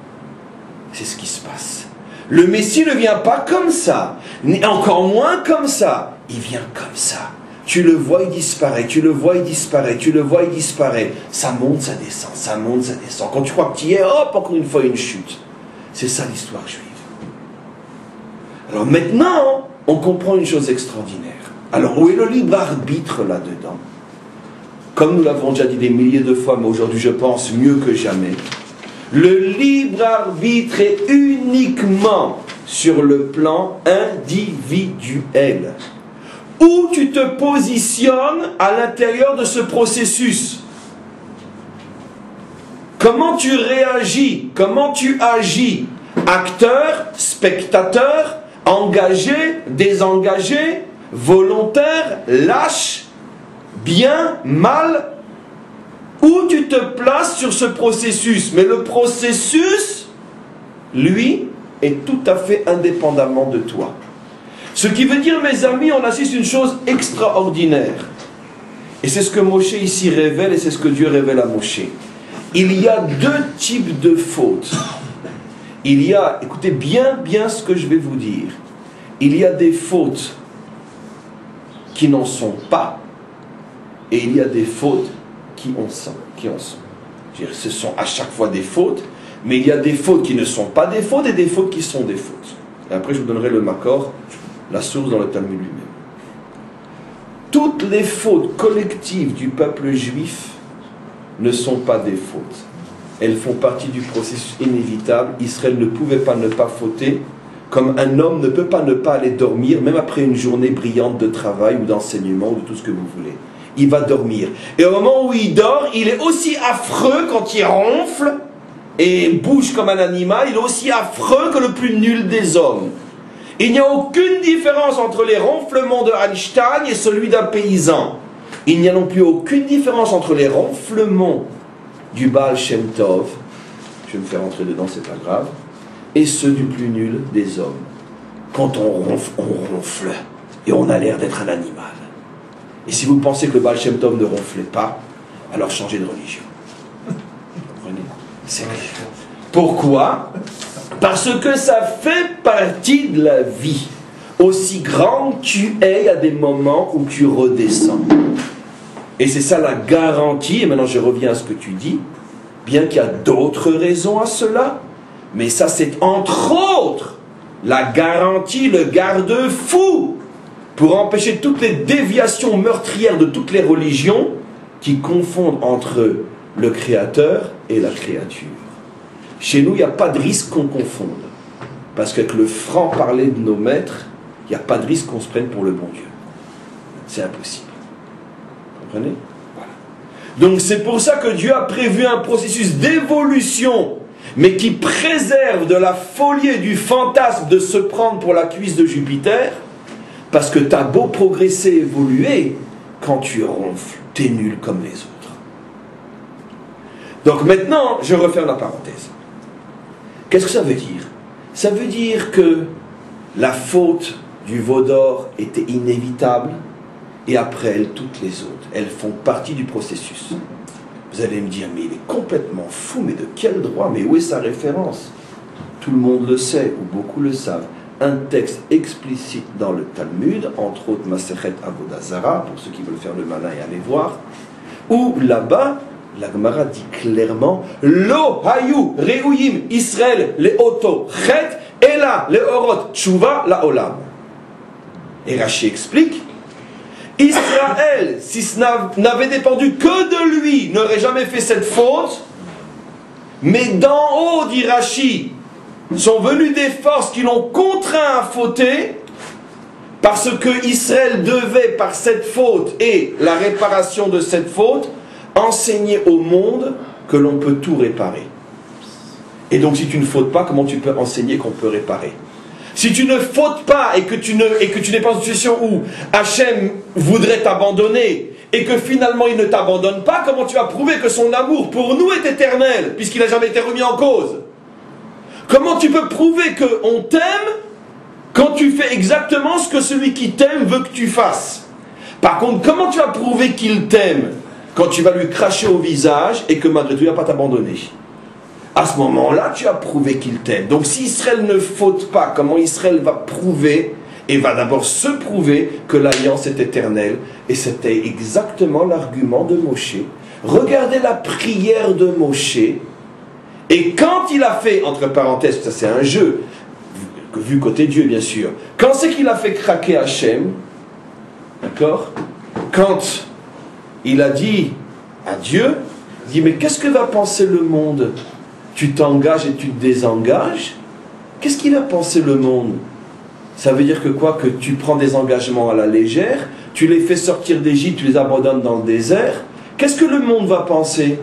C'est ce qui se passe. Le Messie ne vient pas comme ça, ni encore moins comme ça. Il vient comme ça. Tu le vois, il disparaît. Tu le vois, il disparaît. Tu le vois, il disparaît. Ça monte, ça descend. Ça monte, ça descend. Quand tu crois que tu y es, hop, encore une fois, une chute. C'est ça l'histoire juive. Alors maintenant, on comprend une chose extraordinaire. Alors, où est le libre arbitre là-dedans? Comme nous l'avons déjà dit des milliers de fois, mais aujourd'hui je pense mieux que jamais, le libre arbitre est uniquement sur le plan individuel. Où tu te positionnes à l'intérieur de ce processus. comment tu réagis, comment tu agis, acteur, spectateur, engagé, désengagé, volontaire, lâche, bien, mal, où tu te places sur ce processus. Mais le processus, lui, est tout à fait indépendamment de toi. Ce qui veut dire, mes amis, on assiste à une chose extraordinaire. Et c'est ce que Moshe ici révèle, et c'est ce que Dieu révèle à Moshe. Il y a deux types de fautes. Il y a, écoutez bien ce que je vais vous dire. Il y a des fautes qui n'en sont pas, et il y a des fautes qui en sont. Ce sont à chaque fois des fautes, mais il y a des fautes qui ne sont pas des fautes et des fautes qui sont des fautes. Et après je vous donnerai le makor, la source dans le Talmud lui-même. Toutes les fautes collectives du peuple juif ne sont pas des fautes. Elles font partie du processus inévitable. Israël ne pouvait pas ne pas fauter, comme un homme ne peut pas ne pas aller dormir, même après une journée brillante de travail ou d'enseignement ou de tout ce que vous voulez. Il va dormir. Et au moment où il dort, il est aussi affreux quand il ronfle et bouge comme un animal, il est aussi affreux que le plus nul des hommes. Il n'y a aucune différence entre les ronflements de Einstein et celui d'un paysan. Il n'y a non plus aucune différence entre les ronflements du Baal Shem Tov, je vais me faire rentrer dedans, c'est pas grave, et ceux du plus nul des hommes. Quand on ronfle, et on a l'air d'être un animal. Et si vous pensez que le Baal Shem Tov ne ronflait pas, alors changez de religion. Vous comprenez? C'est clair. Pourquoi? Parce que ça fait partie de la vie. Aussi grand que tu es, il y a des moments où tu redescends. Et c'est ça la garantie, et maintenant je reviens à ce que tu dis, bien qu'il y a d'autres raisons à cela, mais ça c'est entre autres la garantie, le garde-fou, pour empêcher toutes les déviations meurtrières de toutes les religions qui confondent entre le Créateur et la créature. Chez nous, il n'y a pas de risque qu'on confonde. Parce qu'avec le franc-parler de nos maîtres, il n'y a pas de risque qu'on se prenne pour le bon Dieu. C'est impossible. Vous comprenez? Voilà. Donc c'est pour ça que Dieu a prévu un processus d'évolution, mais qui préserve de la folie et du fantasme de se prendre pour la cuisse de Jupiter, parce que tu as beau progresser, évoluer, quand tu ronfles, tu es nul comme les autres. Donc maintenant, je referme la parenthèse. Qu'est-ce que ça veut dire? Ça veut dire que la faute du veau d'or était inévitable, et après elle, toutes les autres. Elles font partie du processus. Vous allez me dire, mais il est complètement fou, mais de quel droit? Mais où est sa référence? Tout le monde le sait, ou beaucoup le savent. Un texte explicite dans le Talmud, entre autres Masechet Avodah Zara, pour ceux qui veulent faire le malin et aller voir, où là-bas, la Gemara dit clairement Lo hayu reuyim Israël le oto chet et là le orot tshuva la olam. Et Rashi explique Israël, si ce n'avait dépendu que de lui, n'aurait jamais fait cette faute, mais d'en haut, dit Rashi, sont venues des forces qui l'ont contraint à fauter, parce que Israël devait, par cette faute et la réparation de cette faute, enseigner au monde que l'on peut tout réparer. Et donc si tu ne fautes pas, comment tu peux enseigner qu'on peut réparer? Si tu ne fautes pas et que tu n'es pas dans une situation où Hachem voudrait t'abandonner et que finalement il ne t'abandonne pas, comment tu vas prouver que son amour pour nous est éternel puisqu'il n'a jamais été remis en cause? Comment tu peux prouver qu'on t'aime quand tu fais exactement ce que celui qui t'aime veut que tu fasses? Par contre, comment tu vas prouver qu'il t'aime quand tu vas lui cracher au visage et que malgré tout il ne va pas t'abandonner? À ce moment-là, tu as prouvé qu'il t'aime. Donc si Israël ne faute pas, comment Israël va prouver, et va d'abord se prouver que l'alliance est éternelle? Et c'était exactement l'argument de Moshe. Regardez la prière de Moshe. Et quand il a fait, entre parenthèses, ça c'est un jeu, vu côté Dieu bien sûr, quand c'est qu'il a fait craquer Hachem, d'accord? Quand il a dit à Dieu, il dit, mais qu'est-ce que va penser le monde? Tu t'engages et tu te désengages? Qu'est-ce qu'il va penser le monde? Ça veut dire que quoi? Que tu prends des engagements à la légère, tu les fais sortir d'Égypte, tu les abandonnes dans le désert. Qu'est-ce que le monde va penser?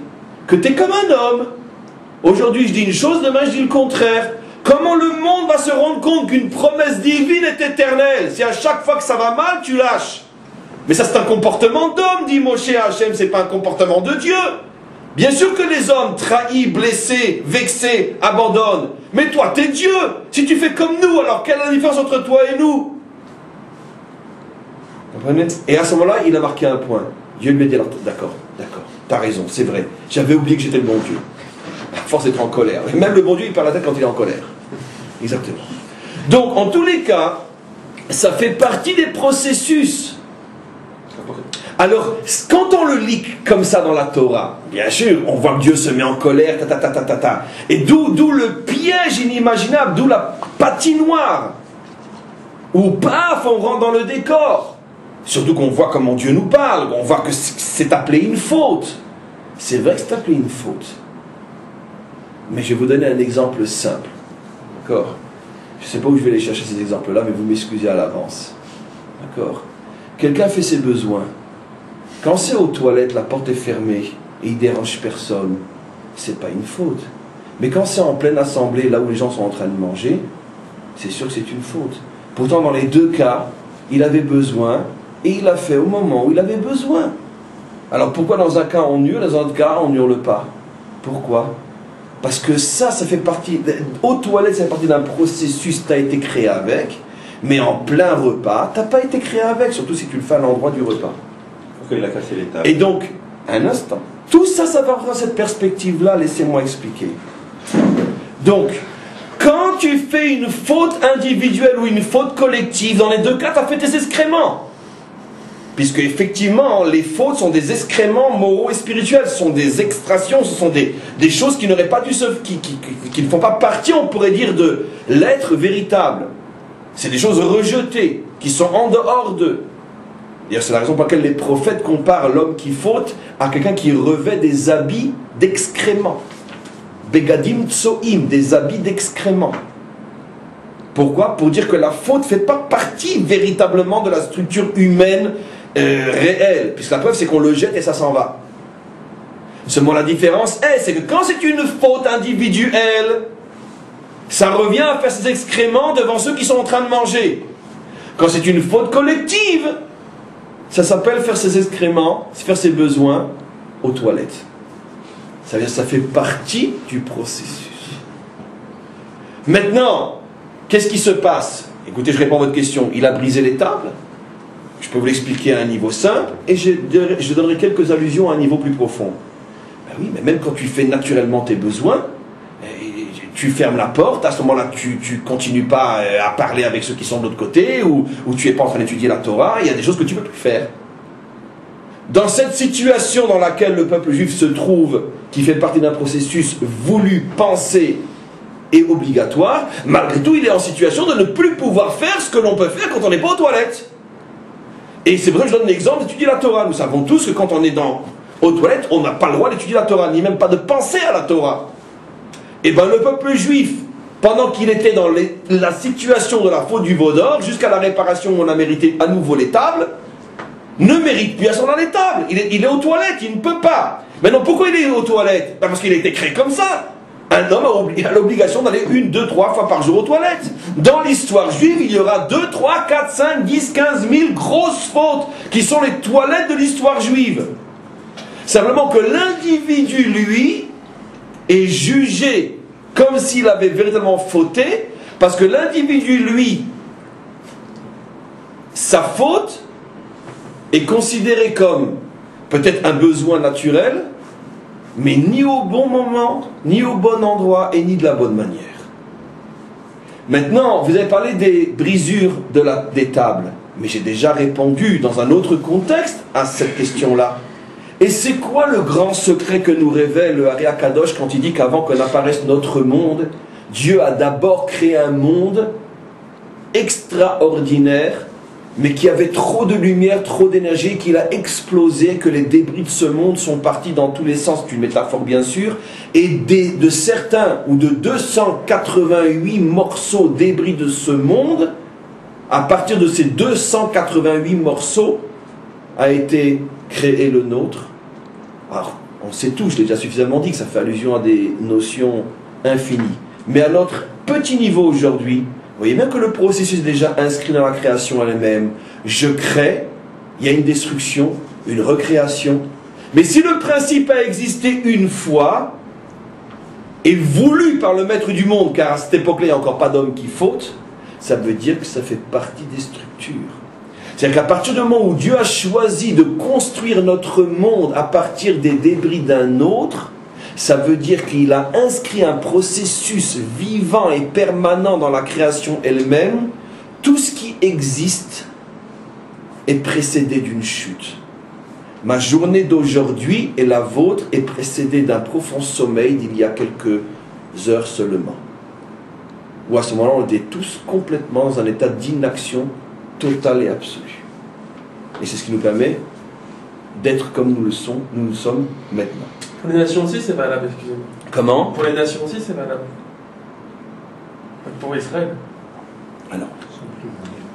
Que tu es comme un homme. Aujourd'hui je dis une chose, demain je dis le contraire. Comment le monde va se rendre compte qu'une promesse divine est éternelle si à chaque fois que ça va mal, tu lâches? Mais ça c'est un comportement d'homme, dit Moshe à Hachem, c'est pas un comportement de Dieu. Bien sûr que les hommes trahis, blessés, vexés, abandonnent. Mais toi, t'es Dieu. Si tu fais comme nous, alors quelle est la différence entre toi et nous? Comprenez? Et à ce moment-là, il a marqué un point. Dieu lui a dit, d'accord, t'as raison, c'est vrai. J'avais oublié que j'étais le bon Dieu. À force d'être en colère. Et même le bon Dieu, il perd la tête quand il est en colère. Exactement. Donc, en tous les cas, ça fait partie des processus. Alors, quand on le lit comme ça dans la Torah, bien sûr, on voit que Dieu se met en colère, et d'où le piège inimaginable, d'où la patinoire, où paf, on rentre dans le décor. Surtout qu'on voit comment Dieu nous parle, on voit que c'est appelé une faute. C'est vrai que c'est appelé une faute. Mais je vais vous donner un exemple simple. D'accord? Je ne sais pas où je vais aller chercher ces exemples-là, mais vous m'excusez à l'avance. D'accord? Quelqu'un fait ses besoins. Quand c'est aux toilettes, la porte est fermée et il ne dérange personne, c'est pas une faute. Mais quand c'est en pleine assemblée, là où les gens sont en train de manger, c'est sûr que c'est une faute. Pourtant, dans les deux cas, il avait besoin et il l'a fait au moment où il avait besoin. Alors pourquoi dans un cas on hurle, dans un autre cas on n'hurle pas? Pourquoi? Parce que ça fait partie, aux toilettes, ça fait partie d'un processus, tu as été créé avec, mais en plein repas, tu n'as pas été créé avec, surtout si tu le fais à l'endroit du repas. Il a cassé les tables. Et donc, un instant, tout ça, ça va avoir cette perspective-là, laissez-moi expliquer. Donc, quand tu fais une faute individuelle ou une faute collective, dans les deux cas, tu as fait tes excréments. Puisque effectivement, les fautes sont des excréments moraux et spirituels, ce sont des extractions, ce sont des choses qui n'auraient pas dû qui ne font pas partie, on pourrait dire, de l'être véritable. C'est des choses rejetées, qui sont en dehors d'eux. D'ailleurs, c'est la raison pour laquelle les prophètes comparent l'homme qui faute à quelqu'un qui revêt des habits d'excréments. Begadim tsoim, des habits d'excréments. Pourquoi? Pour dire que la faute ne fait pas partie véritablement de la structure humaine réelle. Puisque la preuve, c'est qu'on le jette et ça s'en va. Seulement la différence c'est que quand c'est une faute individuelle, ça revient à faire ses excréments devant ceux qui sont en train de manger. Quand c'est une faute collective, ça s'appelle faire ses excréments, faire ses besoins aux toilettes. Ça veut dire que ça fait partie du processus. Maintenant, qu'est-ce qui se passe? Écoutez, je réponds à votre question. Il a brisé les tables. Je peux vous l'expliquer à un niveau simple et je donnerai quelques allusions à un niveau plus profond. Ben oui, mais même quand tu fais naturellement tes besoins, tu fermes la porte, à ce moment-là, tu continues pas à parler avec ceux qui sont de l'autre côté, ou tu n'es pas en train d'étudier la Torah, il y a des choses que tu ne peux plus faire. Dans cette situation dans laquelle le peuple juif se trouve, qui fait partie d'un processus voulu, pensé et obligatoire, malgré tout, il est en situation de ne plus pouvoir faire ce que l'on peut faire quand on n'est pas aux toilettes. Et c'est pour ça que je donne l'exemple d'étudier la Torah. Nous savons tous que quand on est aux toilettes, on n'a pas le droit d'étudier la Torah, ni même pas de penser à la Torah. Et bien le peuple juif, pendant qu'il était dans la situation de la faute du veau d'or, jusqu'à la réparation où on a mérité à nouveau les tables, ne mérite plus à son dans les tables. Il est aux toilettes, il ne peut pas. Maintenant, pourquoi il est aux toilettes? Parce qu'il a été créé comme ça. Un homme a l'obligation d'aller 1, 2, 3 fois par jour aux toilettes. Dans l'histoire juive, il y aura 2, 3, 4, 5, 10, 15 000 grosses fautes qui sont les toilettes de l'histoire juive. Simplement que l'individu, lui, est jugé comme s'il avait véritablement fauté, parce que l'individu, lui, sa faute est considérée comme peut-être un besoin naturel, mais ni au bon moment, ni au bon endroit, et ni de la bonne manière. Maintenant, vous avez parlé des brisures des tables, mais j'ai déjà répondu dans un autre contexte à cette question-là. Et c'est quoi le grand secret que nous révèle le Ari Akadosh quand il dit qu'avant que n'apparaisse notre monde, Dieu a d'abord créé un monde extraordinaire, mais qui avait trop de lumière, trop d'énergie, qu'il a explosé, que les débris de ce monde sont partis dans tous les sens, c'est une métaphore bien sûr, et de certains, ou de 288 morceaux débris de ce monde, à partir de ces 288 morceaux, a été créé le nôtre. Alors, On sait tout, je l'ai déjà suffisamment dit, que ça fait allusion à des notions infinies. Mais à notre petit niveau aujourd'hui, vous voyez bien que le processus est déjà inscrit dans la création elle-même. Je crée, il y a une destruction, une recréation. Mais si le principe a existé une fois, et voulu par le maître du monde, car à cette époque-là, il n'y a encore pas d'homme qui faute, ça veut dire que ça fait partie des structures. C'est-à-dire qu'à partir du moment où Dieu a choisi de construire notre monde à partir des débris d'un autre, ça veut dire qu'il a inscrit un processus vivant et permanent dans la création elle-même. Tout ce qui existe est précédé d'une chute. Ma journée d'aujourd'hui et la vôtre est précédée d'un profond sommeil d'il y a quelques heures seulement. Où à ce moment-là, on était tous complètement dans un état d'inaction totale et absolue. Et c'est ce qui nous permet d'être comme nous le sommes maintenant. Pour les nations aussi, c'est valable, excusez-moi. Comment? Pour les nations aussi, c'est valable. Pour Israël. Alors,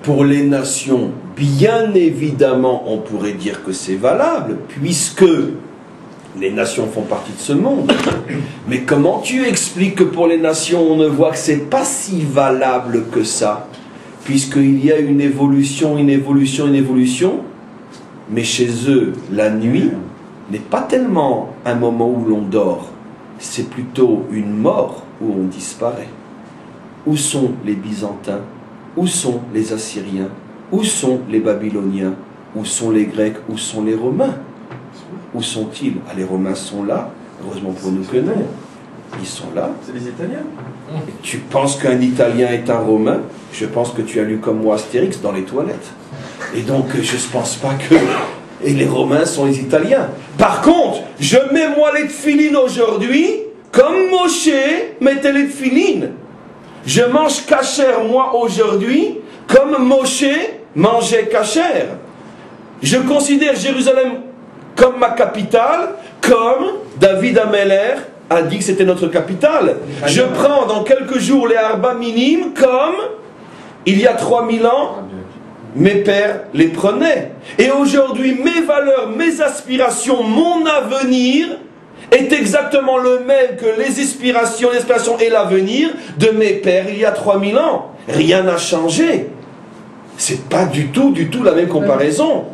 pour les nations, bien évidemment, on pourrait dire que c'est valable, puisque les nations font partie de ce monde. Mais comment tu expliques que pour les nations, on ne voit que c'est pas si valable que ça, puisqu'il y a une évolution, mais chez eux, la nuit n'est pas tellement un moment où l'on dort, c'est plutôt une mort où on disparaît. Où sont les Byzantins? Où sont les Assyriens? Où sont les Babyloniens? Où sont les Grecs? Où sont les Romains? Où sont-ils? Ah, les Romains sont là, heureusement pour nous que non. Ils sont là. C'est les Italiens. Et tu penses qu'un Italien est un Romain? Je pense que tu as lu comme moi Astérix dans les toilettes. Et donc, je ne pense pas que... Et les Romains sont les Italiens. Par contre, je mets moi les tefilines aujourd'hui, comme Moshe mettait les tefilines. Je mange kasher moi aujourd'hui, comme Moshe mangeait kasher. Je considère Jérusalem comme ma capitale, comme David Ameller a dit que c'était notre capitale. Je prends dans quelques jours les Arba Minim comme il y a 3000 ans, mes pères les prenaient. Et aujourd'hui, mes valeurs, mes aspirations, mon avenir est exactement le même que les aspirations et l'avenir de mes pères il y a 3000 ans. Rien n'a changé. C'est pas du tout la même comparaison.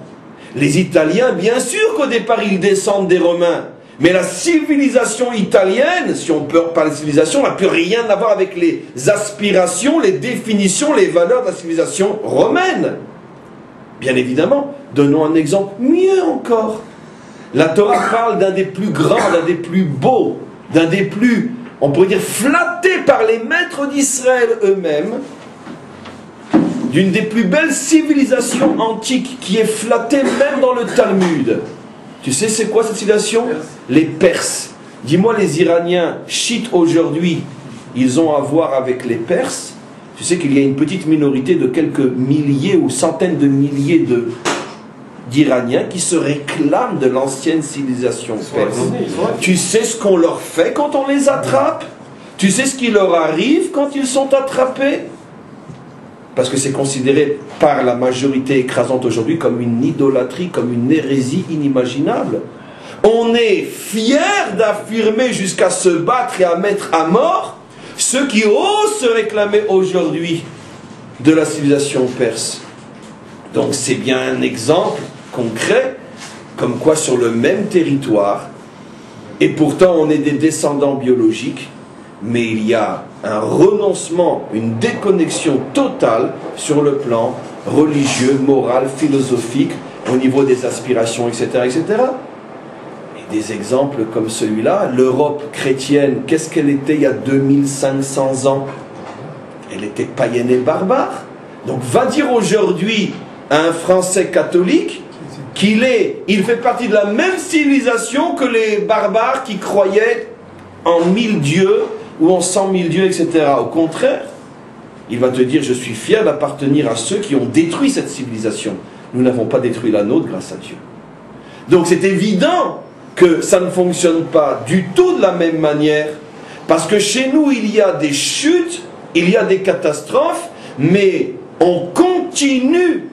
Les Italiens, bien sûr qu'au départ, ils descendent des Romains. Mais la civilisation italienne, si on peut parler de civilisation, n'a plus rien à voir avec les aspirations, les définitions, les valeurs de la civilisation romaine. Bien évidemment, donnons un exemple mieux encore. La Torah parle d'un des plus grands, d'un des plus beaux, d'un des plus, on pourrait dire, flattés par les maîtres d'Israël eux-mêmes, d'une des plus belles civilisations antiques qui est flattée même dans le Talmud. Tu sais c'est quoi cette civilisation? Les Perses. Dis-moi, les Iraniens chiites aujourd'hui, ils ont à voir avec les Perses. Tu sais qu'il y a une petite minorité de quelques milliers ou centaines de milliers d'Iraniens qui se réclament de l'ancienne civilisation perse. Tu sais ce qu'on leur fait quand on les attrape? Tu sais ce qui leur arrive quand ils sont attrapés? Parce que c'est considéré par la majorité écrasante aujourd'hui comme une idolâtrie, comme une hérésie inimaginable. On est fiers d'affirmer jusqu'à se battre et à mettre à mort ceux qui osent se réclamer aujourd'hui de la civilisation perse. Donc c'est bien un exemple concret, comme quoi sur le même territoire, et pourtant on est des descendants biologiques, mais il y a un renoncement, une déconnexion totale sur le plan religieux, moral, philosophique, au niveau des aspirations, etc., etc. Et des exemples comme celui-là, l'Europe chrétienne, qu'est-ce qu'elle était il y a 2500 ans? Elle était païenne et barbare. Donc va dire aujourd'hui à un Français catholique il fait partie de la même civilisation que les barbares qui croyaient en 1000 dieux ou en 100 000 dieux, etc. Au contraire, il va te dire, je suis fier d'appartenir à ceux qui ont détruit cette civilisation. Nous n'avons pas détruit la nôtre grâce à Dieu. Donc c'est évident que ça ne fonctionne pas du tout de la même manière, parce que chez nous, il y a des chutes, il y a des catastrophes, mais on continue.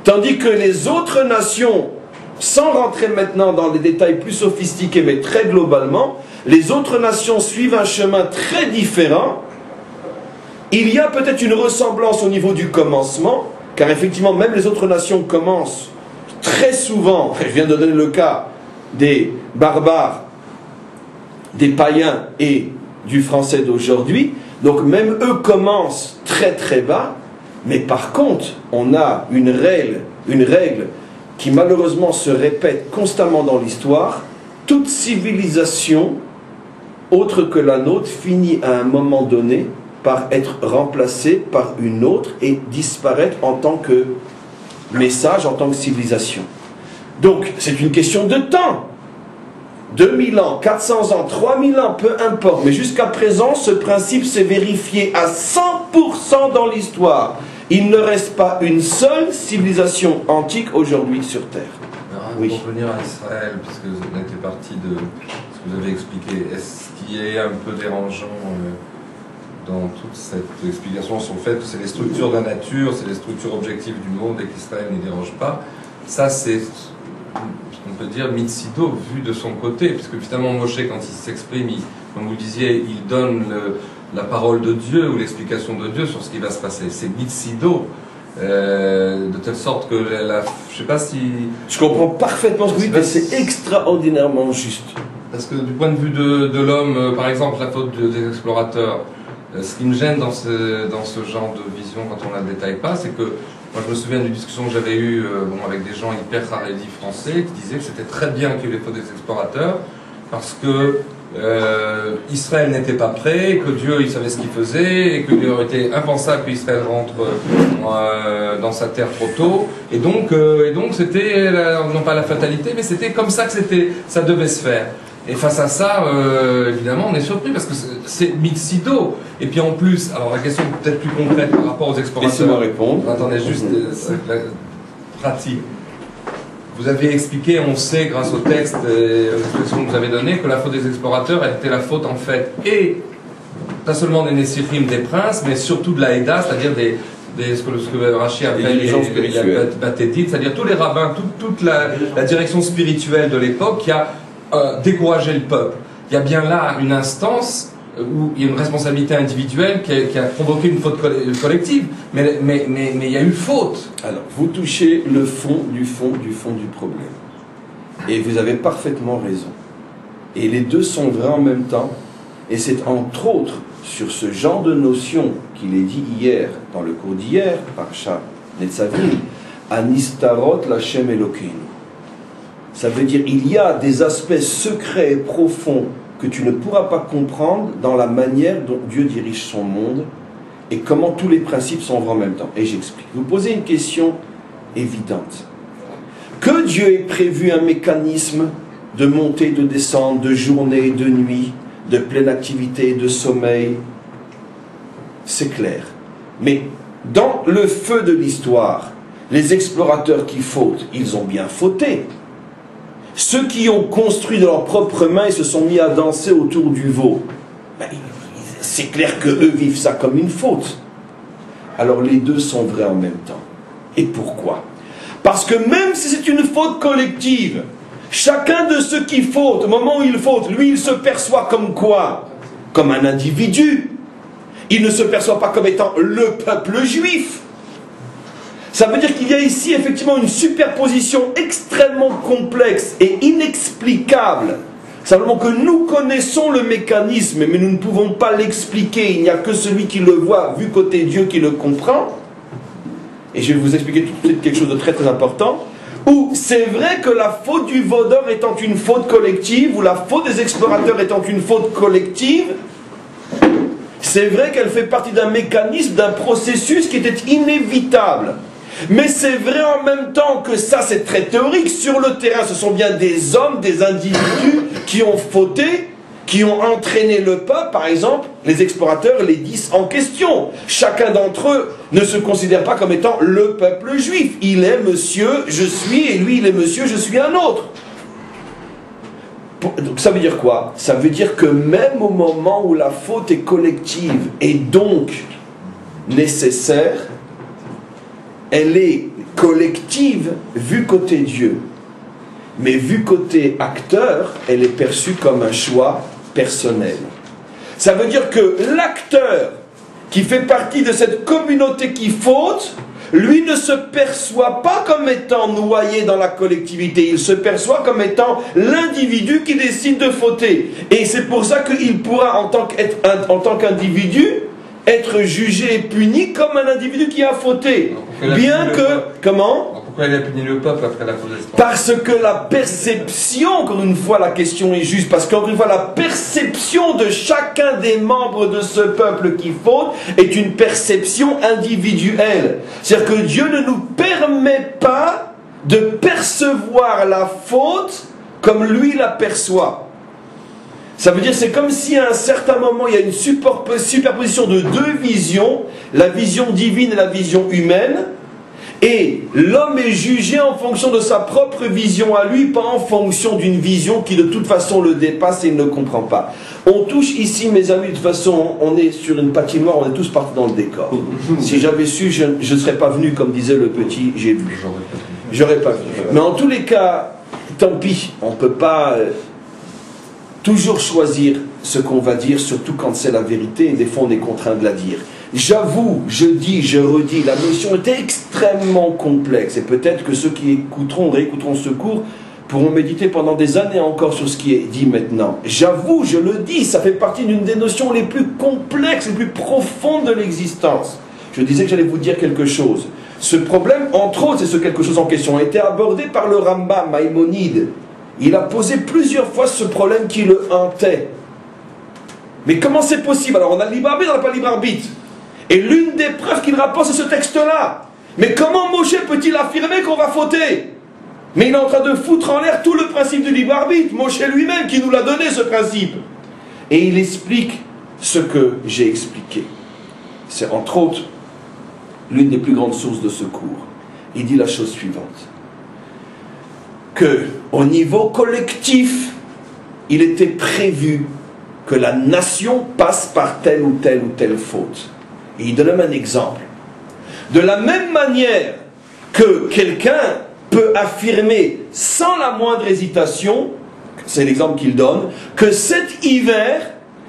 Tandis que les autres nations sans rentrer maintenant dans les détails plus sophistiqués, mais très globalement, les autres nations suivent un chemin très différent. Il y a peut-être une ressemblance au niveau du commencement, car effectivement, même les autres nations commencent très souvent, je viens de donner le cas des barbares, des païens et du français d'aujourd'hui, donc même eux commencent très très bas, mais par contre, on a une règle qui malheureusement se répète constamment dans l'histoire. Toute civilisation autre que la nôtre finit à un moment donné par être remplacée par une autre et disparaître en tant que message, en tant que civilisation. Donc c'est une question de temps. 2000 ans, 400 ans, 3000 ans, peu importe. Mais jusqu'à présent, ce principe s'est vérifié à 100% dans l'histoire. Il ne reste pas une seule civilisation antique aujourd'hui sur Terre. Alors, oui. Pour revenir à Israël, puisque on était parti de ce que vous avez expliqué, est-ce qu'il est un peu dérangeant dans toute cette explication sur le fait que c'est les structures de la nature, c'est les structures objectives du monde et qu'Israël n'y dérange pas? Ça, c'est, on peut dire, Mitzido vu de son côté, puisque finalement Moshe, quand il s'exprime, comme vous disiez, il donne la parole de Dieu ou l'explication de Dieu sur ce qui va se passer. C'est Mitzido, de telle sorte que je sais pas si... Je comprends parfaitement ce que vous dites, mais c'est extraordinairement juste. Parce que du point de vue de l'homme, par exemple, la faute des explorateurs, ce qui me gêne dans ce genre de vision, quand on ne la détaille pas, c'est que moi je me souviens d'une discussion que j'avais eue avec des gens hyper haredi français qui disaient que c'était très bien qu'il y ait les fautes des explorateurs parce que Israël n'était pas prêt, que Dieu il savait ce qu'il faisait et qu'il aurait été impensable qu'Israël rentre dans sa terre trop tôt et donc c'était non pas la fatalité mais c'était comme ça que ça devait se faire. Et face à ça, évidemment, on est surpris parce que c'est Mitzido. Et puis en plus, alors la question peut-être plus concrète par rapport aux explorateurs. Laissez-moi répondre. Attendez, juste pratique. Vous avez expliqué, on sait grâce au texte et aux expressions que vous avez données, que la faute des explorateurs, elle était la faute en fait, et pas seulement des Nessirim, des princes, mais surtout de la Héda, c'est-à-dire ce que Rachi appelle les Batédites, c'est-à-dire tous les rabbins, toute la direction spirituelle de l'époque qui a décourager le peuple. Il y a bien là une instance où il y a une responsabilité individuelle qui a provoqué une faute collective, mais il y a eu faute. Alors, vous touchez le fond du problème. Et vous avez parfaitement raison. Et les deux sont vrais en même temps. Et c'est entre autres sur ce genre de notion qu'il est dit hier, dans le cours d'hier, par Shah Netzavim, Anistarot Lachem Elokeinu. Ça veut dire il y a des aspects secrets et profonds que tu ne pourras pas comprendre dans la manière dont Dieu dirige son monde et comment tous les principes sont vrais en même temps. Et j'explique. Vous posez une question évidente. Que Dieu ait prévu un mécanisme de montée, de descente, de journée, de nuit, de pleine activité, de sommeil, c'est clair. Mais dans le feu de l'histoire, les explorateurs qui fautent, ils ont bien fauté. Ceux qui ont construit de leurs propres mains et se sont mis à danser autour du veau, c'est clair qu'eux vivent ça comme une faute. Alors les deux sont vrais en même temps. Et pourquoi? Parce que même si c'est une faute collective, chacun de ceux qui fautent, au moment où il faute, lui il se perçoit comme quoi? Comme un individu. Il ne se perçoit pas comme étant le peuple juif. Ça veut dire qu'il y a ici effectivement une superposition extrêmement complexe et inexplicable. Simplement que nous connaissons le mécanisme, mais nous ne pouvons pas l'expliquer. Il n'y a que celui qui le voit, vu côté Dieu, qui le comprend. Et je vais vous expliquer tout de suite quelque chose de très très important. Où c'est vrai que la faute du Vaudor étant une faute collective, ou la faute des explorateurs étant une faute collective, c'est vrai qu'elle fait partie d'un mécanisme, d'un processus qui était inévitable. Mais c'est vrai en même temps que ça c'est très théorique. Sur le terrain, ce sont bien des hommes, des individus qui ont fauté, qui ont entraîné le peuple, par exemple, les explorateurs, les 10 en question. Chacun d'entre eux ne se considère pas comme étant le peuple juif. Il est monsieur, je suis, et lui il est monsieur, je suis un autre. Donc ça veut dire quoi? Ça veut dire que même au moment où la faute est collective et donc nécessaire, elle est collective vue côté Dieu. mais vue côté acteur, elle est perçue comme un choix personnel. Ça veut dire que l'acteur qui fait partie de cette communauté qui faute, lui ne se perçoit pas comme étant noyé dans la collectivité, il se perçoit comme étant l'individu qui décide de fauter. Et c'est pour ça qu'il pourra, en tant qu'individu, être jugé et puni comme un individu qui a fauté. Bien que... Comment ? Pourquoi il a puni le peuple après la faute d'espoir? Parce que la perception, encore une fois la question est juste, parce qu'encore une fois la perception de chacun des membres de ce peuple qui faute est une perception individuelle. C'est-à-dire que Dieu ne nous permet pas de percevoir la faute comme lui la perçoit. Ça veut dire c'est comme si à un certain moment il y a une superposition de deux visions, la vision divine et la vision humaine, et l'homme est jugé en fonction de sa propre vision à lui, pas en fonction d'une vision qui de toute façon le dépasse et il ne comprend pas. On touche ici, mes amis, de toute façon, on est sur une patinoire, on est tous partis dans le décor. Si j'avais su, je ne serais pas venu, comme disait le petit, j'ai vu. J'aurais pas vu. Mais en tous les cas, tant pis, on ne peut pas toujours choisir ce qu'on va dire, surtout quand c'est la vérité, et des fois on est contraint de la dire. J'avoue, je dis, je redis, la notion est extrêmement complexe, et peut-être que ceux qui réécouteront ce cours, pourront méditer pendant des années encore sur ce qui est dit maintenant. J'avoue, je le dis, ça fait partie d'une des notions les plus complexes, les plus profondes de l'existence. Je disais que j'allais vous dire quelque chose. Ce problème, entre autres, c'est ce quelque chose en question, a été abordé par le Rambam, Maïmonide. Il a posé plusieurs fois ce problème qui le hantait. Mais comment c'est possible? Alors on a le libre arbitre, on n'a pas le libre arbitre. Et l'une des preuves qu'il rapporte, c'est ce texte-là. Mais comment Moshe peut-il affirmer qu'on va fauter? Mais il est en train de foutre en l'air tout le principe du libre arbitre. Moshe lui-même qui nous l'a donné, ce principe. Et il explique ce que j'ai expliqué. C'est entre autres l'une des plus grandes sources de secours. Il dit la chose suivante. Que au niveau collectif, il était prévu que la nation passe par telle ou telle ou telle faute. Et il donne même un exemple. De la même manière que quelqu'un peut affirmer sans la moindre hésitation, c'est l'exemple qu'il donne, que cet hiver,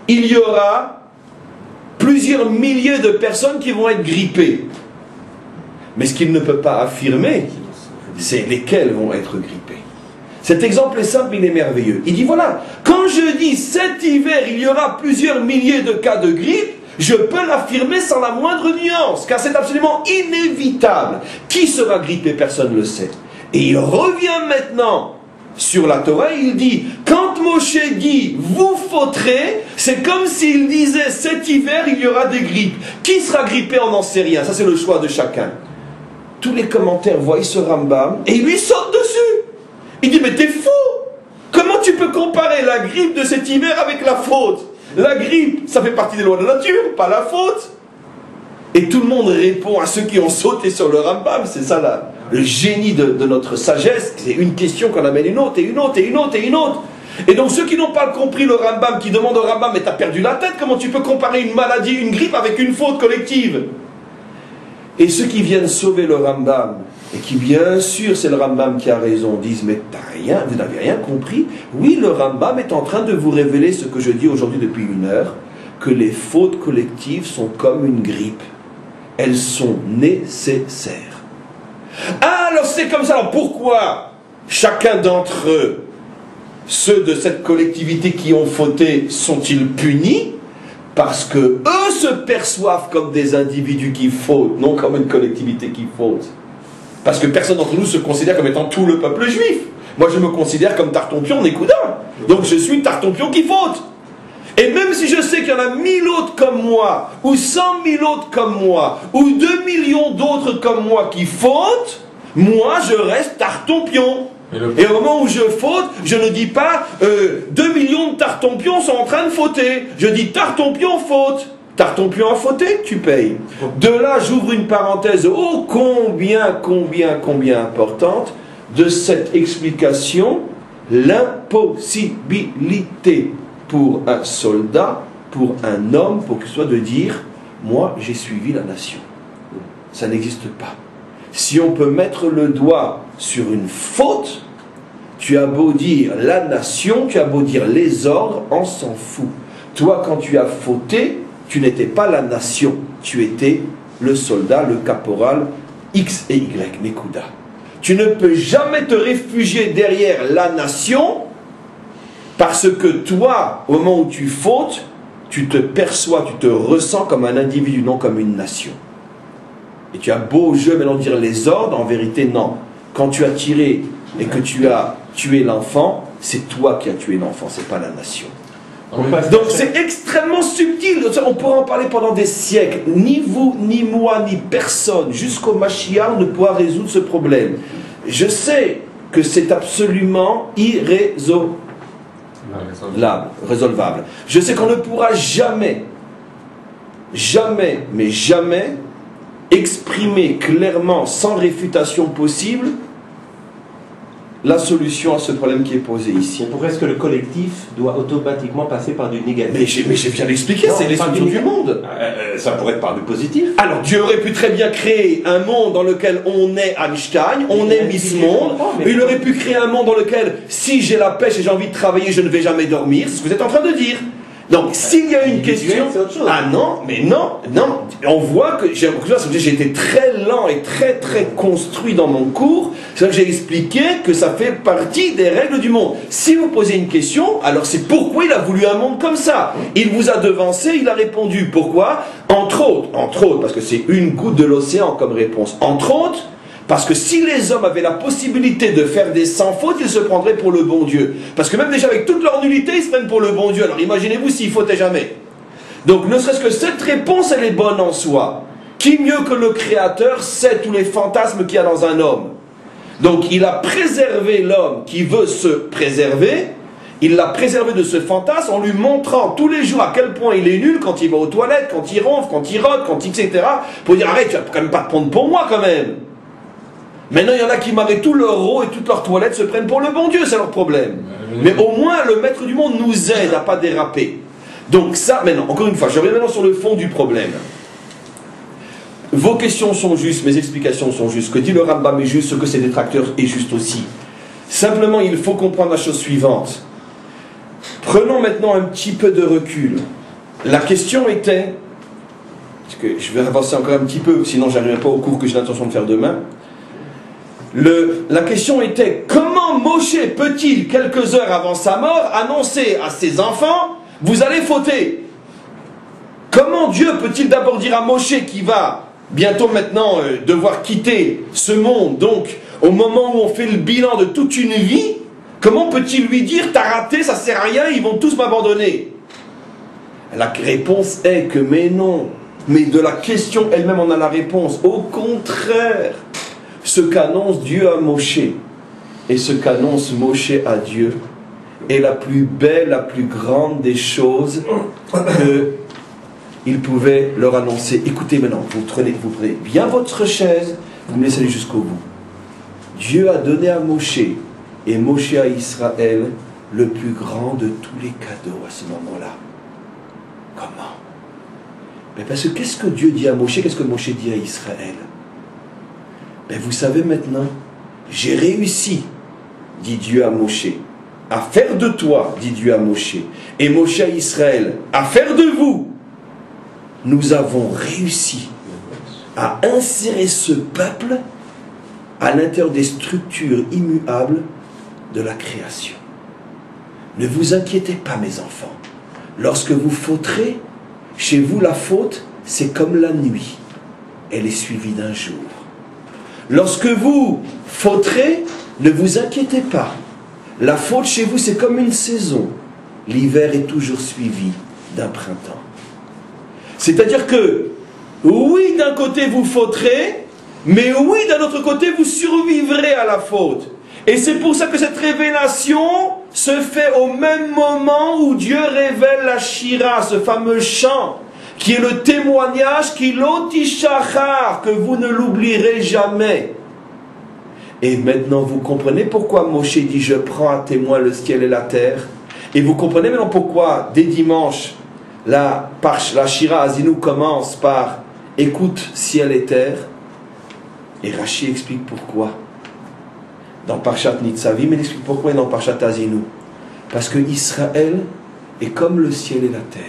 il y aura plusieurs milliers de personnes qui vont être grippées. Mais ce qu'il ne peut pas affirmer, c'est lesquelles vont être grippées. Cet exemple est simple, il est merveilleux. Il dit voilà, quand je dis cet hiver, il y aura plusieurs milliers de cas de grippe, je peux l'affirmer sans la moindre nuance, car c'est absolument inévitable. Qui sera grippé, personne ne le sait. Et il revient maintenant sur la Torah, il dit, quand Moshe dit, vous fauterez, c'est comme s'il disait, cet hiver, il y aura des grippes. Qui sera grippé, on n'en sait rien, ça c'est le choix de chacun. Tous les commentaires voient ce Rambam, et il lui saute dessus. Il dit, mais t'es fou! Comment tu peux comparer la grippe de cet hiver avec la faute? La grippe, ça fait partie des lois de la nature, pas la faute. Et tout le monde répond à ceux qui ont sauté sur le Rambam, c'est ça là, le génie de notre sagesse, c'est une question qu'on amène une autre, et une autre, et une autre, et une autre. Et donc ceux qui n'ont pas compris le Rambam, qui demandent au Rambam, mais t'as perdu la tête, comment tu peux comparer une maladie, une grippe avec une faute collective? Et ceux qui viennent sauver le Rambam, et qui bien sûr, c'est le Rambam qui a raison, disent, mais vous n'avez rien compris? Oui, le Rambam est en train de vous révéler ce que je dis aujourd'hui depuis 1 heure, que les fautes collectives sont comme une grippe. Elles sont nécessaires. Ah, alors c'est comme ça. Alors pourquoi chacun d'entre eux, ceux de cette collectivité qui ont fauté, sont-ils punis? Parce que eux se perçoivent comme des individus qui fautent, non comme une collectivité qui faute. Parce que personne d'entre nous se considère comme étant tout le peuple juif. Moi je me considère comme Tartompion Nécoudin. Donc je suis Tartompion qui faute. Et même si je sais qu'il y en a 1000 autres comme moi, ou 100 000 autres comme moi, ou 2 millions d'autres comme moi qui fautent, moi je reste Tartompion. Et au moment où je faute, je ne dis pas 2 millions de Tartompions sont en train de fauter. Je dis Tartompion faute. Tartompion a fauté, tu payes. De là, j'ouvre une parenthèse ô combien importante de cette explication, l'impossibilité pour un soldat, pour un homme, pour que ce soit de dire, moi j'ai suivi la nation. Ça n'existe pas. Si on peut mettre le doigt sur une faute, tu as beau dire la nation, tu as beau dire les ordres, on s'en fout. Toi, quand tu as fauté, tu n'étais pas la nation, tu étais le soldat, le caporal, X et Y, Nekuda. Tu ne peux jamais te réfugier derrière la nation, parce que toi, au moment où tu fautes, tu te perçois, tu te ressens comme un individu, non comme une nation. Et tu as beau jeu maintenant de dire les ordres, en vérité non. Quand tu as tiré et que tu as tué l'enfant, c'est toi qui as tué l'enfant, c'est pas la nation. Donc c'est extrêmement subtil, on pourra en parler pendant des siècles. Ni vous, ni moi, ni personne, jusqu'au Mashiach, ne pourra résoudre ce problème. Je sais que c'est absolument résolvable. Je sais qu'on ne pourra jamais, mais jamais exprimer clairement, sans réfutation possible, la solution à ce problème qui est posé ici. Pourquoi est-ce que le collectif doit automatiquement passer par du négatif? Mais j'ai bien expliqué, c'est l'expression du monde. Ça pourrait être par du positif. Alors Dieu aurait pu très bien créer un monde dans lequel on est Einstein, on est Miss Monde. Il aurait pu créer un monde dans lequel, si j'ai la pêche et j'ai envie de travailler, je ne vais jamais dormir. C'est ce que vous êtes en train de dire. Donc, s'il y a une question... Ah non, mais non. On voit que j'ai été très lent et très construit dans mon cours. C'est vrai que j'ai expliqué que ça fait partie des règles du monde. Si vous posez une question, alors c'est pourquoi il a voulu un monde comme ça. Il vous a devancé, il a répondu. Pourquoi? Entre autres, parce que c'est une goutte de l'océan comme réponse. Entre autres, parce que si les hommes avaient la possibilité de faire des sans fautes, ils se prendraient pour le bon Dieu. Parce que même déjà avec toute leur nullité, ils se prennent pour le bon Dieu. Alors imaginez-vous s'ils fautaient jamais. Donc ne serait-ce que cette réponse, elle est bonne en soi. Qui mieux que le Créateur sait tous les fantasmes qu'il y a dans un homme? Donc il a préservé l'homme qui veut se préserver. Il l'a préservé de ce fantasme en lui montrant tous les jours à quel point il est nul quand il va aux toilettes, quand il ronfle, quand il rote, etc. Pour dire arrête, tu vas quand même pas te prendre pour moi quand même. Maintenant, il y en a qui marient tout leur eau et toutes leurs toilettes se prennent pour le bon Dieu, c'est leur problème. Mais au moins, le maître du monde nous aide à ne pas déraper. Donc ça, maintenant, encore une fois, je reviens maintenant sur le fond du problème. Vos questions sont justes, mes explications sont justes. Ce que dit le Rambam est juste, ce que ses détracteurs est juste aussi. Simplement, il faut comprendre la chose suivante. Prenons maintenant un petit peu de recul. La question était, parce que je vais avancer encore un petit peu, sinon je n'arriverai pas au cours que j'ai l'intention de faire demain. La question était, comment Moshe peut-il, quelques heures avant sa mort, annoncer à ses enfants, vous allez fauter? Comment Dieu peut-il d'abord dire à Moshe qui va bientôt maintenant devoir quitter ce monde, donc au moment où on fait le bilan de toute une vie, comment peut-il lui dire, t'as raté, ça sert à rien, ils vont tous m'abandonner? La réponse est que mais non, mais de la question elle-même on a la réponse. Au contraire, ce qu'annonce Dieu à Moshe et ce qu'annonce Moshe à Dieu est la plus belle, la plus grande des choses qu'il pouvait leur annoncer. Écoutez maintenant, vous prenez bien votre chaise, vous me laissez aller jusqu'au bout. Dieu a donné à Moshe et Moshe à Israël le plus grand de tous les cadeaux à ce moment-là. Comment? Mais parce que qu'est-ce que Dieu dit à Moshe? Qu'est-ce que Moshe dit à Israël? Mais vous savez maintenant, j'ai réussi, dit Dieu à Moshe, à faire de toi, dit Dieu à Moshe, et Moshe à Israël, à faire de vous. Nous avons réussi à insérer ce peuple à l'intérieur des structures immuables de la création. Ne vous inquiétez pas, mes enfants. Lorsque vous fauterez, chez vous la faute, c'est comme la nuit. Elle est suivie d'un jour. Lorsque vous fauterez, ne vous inquiétez pas. La faute chez vous, c'est comme une saison. L'hiver est toujours suivi d'un printemps. C'est-à-dire que, oui, d'un côté vous fauterez, mais oui, d'un autre côté, vous survivrez à la faute. Et c'est pour ça que cette révélation se fait au même moment où Dieu révèle la Shira, ce fameux chant, qui est le témoignage qui l'otishachar, que vous ne l'oublierez jamais. Et maintenant vous comprenez pourquoi Moshe dit je prends à témoin le ciel et la terre. Et vous comprenez maintenant pourquoi dès dimanche la Shira Azinu commence par écoute ciel et terre. Et Rashi explique pourquoi. dans Parshat Nitzavim, il explique pourquoi il est dans Parshat Azinu. Parce que Israël est comme le ciel et la terre.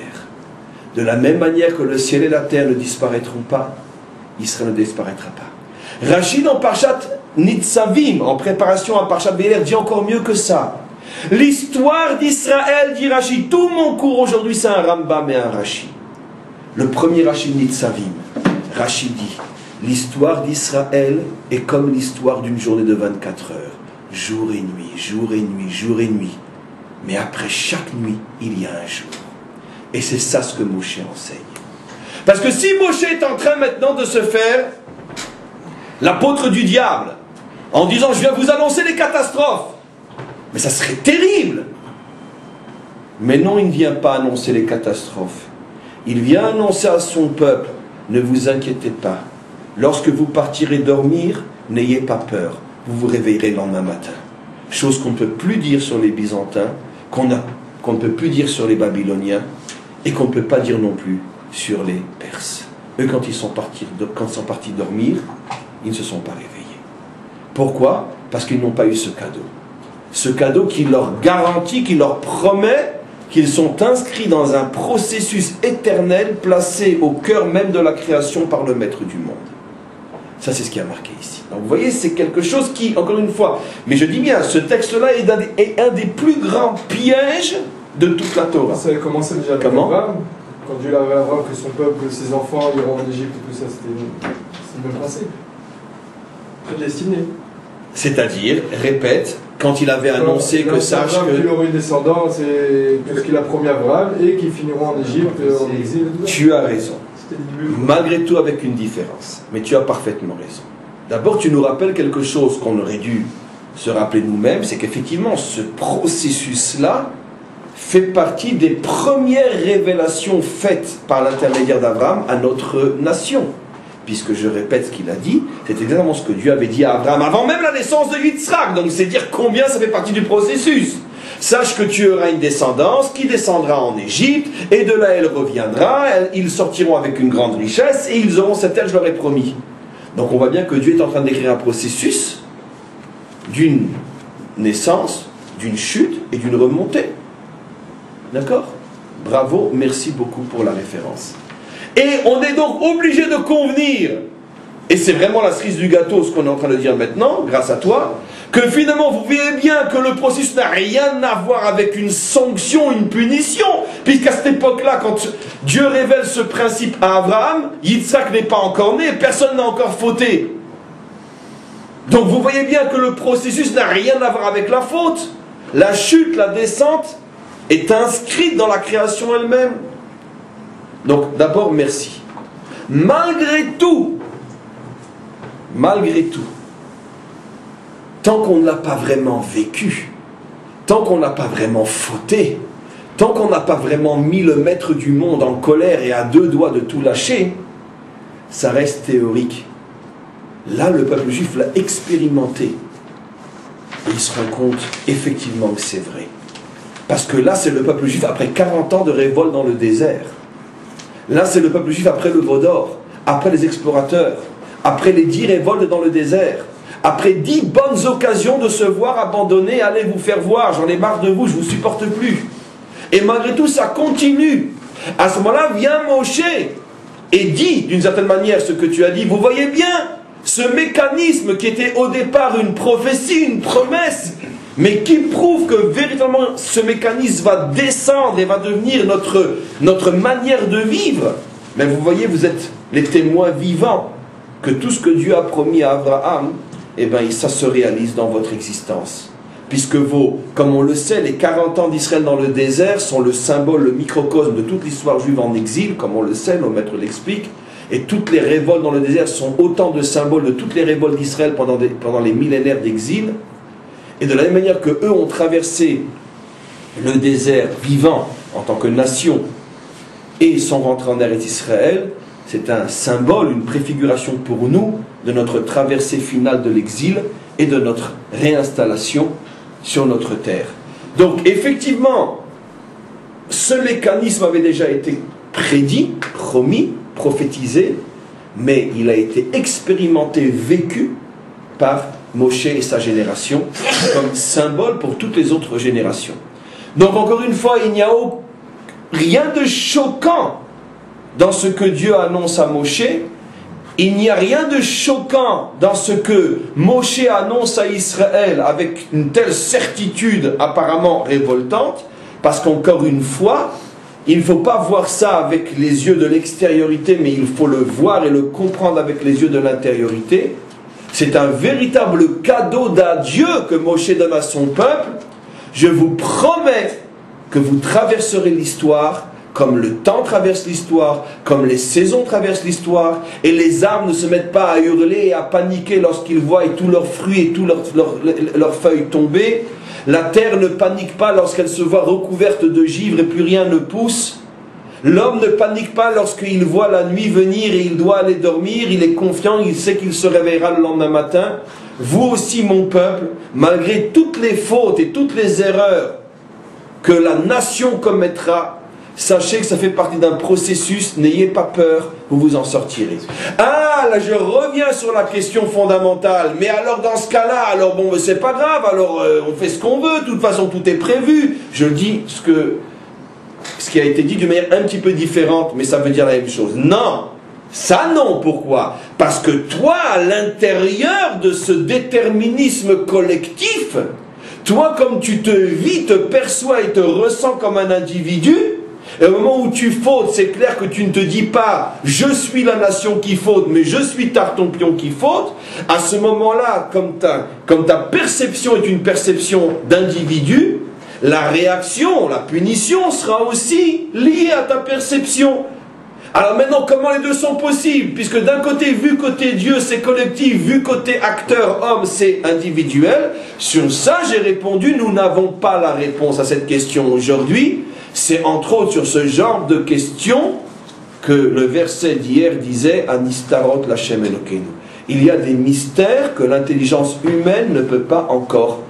De la même manière que le ciel et la terre ne disparaîtront pas, Israël ne disparaîtra pas. Rachid dans Parshat Nitzavim, en préparation à Parshat Béler, dit encore mieux que ça. L'histoire d'Israël, dit Rachid, tout mon cours aujourd'hui c'est un Rambam et un Rachid. Le premier Rachid Nitzavim, Rachid dit, l'histoire d'Israël est comme l'histoire d'une journée de 24 heures. Jour et nuit, jour et nuit, jour et nuit. Mais après chaque nuit, il y a un jour. Et c'est ça ce que Moshe enseigne. Parce que si Moshe est en train maintenant de se faire l'apôtre du diable, en disant je viens vous annoncer les catastrophes, mais ça serait terrible. Mais non, il ne vient pas annoncer les catastrophes. Il vient annoncer à son peuple, ne vous inquiétez pas. Lorsque vous partirez dormir, n'ayez pas peur. Vous vous réveillerez le lendemain matin. Chose qu'on ne peut plus dire sur les Byzantins, qu'on ne peut plus dire sur les Babyloniens, et qu'on ne peut pas dire non plus sur les Perses. Eux, quand ils sont partis dormir, ils ne se sont pas réveillés. Pourquoi? Parce qu'ils n'ont pas eu ce cadeau. Ce cadeau qui leur garantit, qui leur promet qu'ils sont inscrits dans un processus éternel placé au cœur même de la création par le Maître du monde. Ça, c'est ce qui a marqué ici. Donc, vous voyez, c'est quelque chose qui, encore une fois, mais je dis bien, ce texte-là est un des plus grands pièges de toute la Torah. Ça avait commencé déjà avec Comment? Abraham. Quand Dieu avait Abraham, que son peuple, ses enfants iront en Égypte et tout ça, c'était le même principe. Prédestiné. C'est-à-dire, répète, quand il avait annoncé que sache que... qu'il aurait une descendance et tout ce qu'il a promis à Abraham et qu'ils finiront en Égypte, en exil. Tu as raison. Malgré tout avec une différence. Mais tu as parfaitement raison. D'abord, tu nous rappelles quelque chose qu'on aurait dû se rappeler nous-mêmes, c'est qu'effectivement, ce processus-là fait partie des premières révélations faites par l'intermédiaire d'Abraham à notre nation. Puisque je répète ce qu'il a dit, c'est exactement ce que Dieu avait dit à Abraham avant même la naissance de Yitzhak. Donc c'est dire combien ça fait partie du processus. Sache que tu auras une descendance qui descendra en Égypte, et de là elle reviendra, ils sortiront avec une grande richesse, et ils auront cette terre, je leur ai promis. Donc on voit bien que Dieu est en train d'écrire un processus d'une naissance, d'une chute et d'une remontée. D'accord? Bravo, merci beaucoup pour la référence. Et on est donc obligé de convenir, et c'est vraiment la cerise du gâteau ce qu'on est en train de dire maintenant, grâce à toi, que finalement vous voyez bien que le processus n'a rien à voir avec une sanction, une punition, puisqu'à cette époque-là, quand Dieu révèle ce principe à Abraham, Yitzhak n'est pas encore né, personne n'a encore fauté. Donc vous voyez bien que le processus n'a rien à voir avec la faute. La chute, la descente est inscrite dans la création elle-même. Donc d'abord merci. Malgré tout, tant qu'on ne l'a pas vraiment vécu, tant qu'on n'a pas vraiment fauté, tant qu'on n'a pas vraiment mis le maître du monde en colère et à deux doigts de tout lâcher, ça reste théorique. Là, le peuple juif l'a expérimenté. Et il se rend compte effectivement que c'est vrai. Parce que là, c'est le peuple juif après 40 ans de révolte dans le désert. Là, c'est le peuple juif après le veau d'or, après les explorateurs, après les 10 révoltes dans le désert, après 10 bonnes occasions de se voir abandonner, allez vous faire voir, j'en ai marre de vous, je ne vous supporte plus. Et malgré tout, ça continue. À ce moment-là, vient Moshe et dit, d'une certaine manière, ce que tu as dit. Vous voyez bien, ce mécanisme qui était au départ une prophétie, une promesse, mais qui prouve que véritablement ce mécanisme va descendre et va devenir notre manière de vivre. Mais vous voyez, vous êtes les témoins vivants que tout ce que Dieu a promis à Abraham, eh bien, ça se réalise dans votre existence. Puisque comme on le sait, les 40 ans d'Israël dans le désert sont le symbole, le microcosme de toute l'histoire juive en exil, comme on le sait, nos maîtres l'expliquent. Et toutes les révoltes dans le désert sont autant de symboles de toutes les révoltes d'Israël pendant les millénaires d'exil. Et de la même manière que eux ont traversé le désert vivant en tant que nation et sont rentrés en Eretz Israël, c'est un symbole, une préfiguration pour nous de notre traversée finale de l'exil et de notre réinstallation sur notre terre. Donc effectivement, ce mécanisme avait déjà été prédit, promis, prophétisé, mais il a été expérimenté, vécu par Moshe et sa génération, comme symbole pour toutes les autres générations. Donc encore une fois, il n'y a rien de choquant dans ce que Dieu annonce à Moshe. Il n'y a rien de choquant dans ce que Moshe annonce à Israël avec une telle certitude apparemment révoltante, parce qu'encore une fois, il ne faut pas voir ça avec les yeux de l'extériorité, mais il faut le voir et le comprendre avec les yeux de l'intériorité. C'est un véritable cadeau d'un Dieu que Moshe donne à son peuple. Je vous promets que vous traverserez l'histoire comme le temps traverse l'histoire, comme les saisons traversent l'histoire, et les arbres ne se mettent pas à hurler et à paniquer lorsqu'ils voient tous leurs fruits et tous leurs feuilles tomber. La terre ne panique pas lorsqu'elle se voit recouverte de givre et plus rien ne pousse. L'homme ne panique pas lorsqu'il voit la nuit venir et il doit aller dormir. Il est confiant, il sait qu'il se réveillera le lendemain matin. Vous aussi, mon peuple, malgré toutes les fautes et toutes les erreurs que la nation commettra, sachez que ça fait partie d'un processus, n'ayez pas peur, vous vous en sortirez. Ah, là je reviens sur la question fondamentale, mais alors dans ce cas-là, alors bon, c'est pas grave, alors on fait ce qu'on veut, de toute façon tout est prévu. Je dis ce qui a été dit d'une manière un petit peu différente, mais ça veut dire la même chose. Non, ça non, pourquoi? Parce que toi, à l'intérieur de ce déterminisme collectif, toi comme tu te vis, te perçois et te ressens comme un individu, et au moment où tu fautes, c'est clair que tu ne te dis pas « je suis la nation qui faute, mais je suis Tartampion qui faute », à ce moment-là, comme ta perception est une perception d'individu, la réaction, la punition sera aussi liée à ta perception. Alors maintenant, comment les deux sont possibles? Puisque d'un côté, vu côté Dieu, c'est collectif, vu côté acteur, homme, c'est individuel. Sur ça, j'ai répondu, nous n'avons pas la réponse à cette question aujourd'hui. C'est entre autres sur ce genre de questions que le verset d'hier disait « Anistarot Lashem Elokeinu ». Il y a des mystères que l'intelligence humaine ne peut pas encore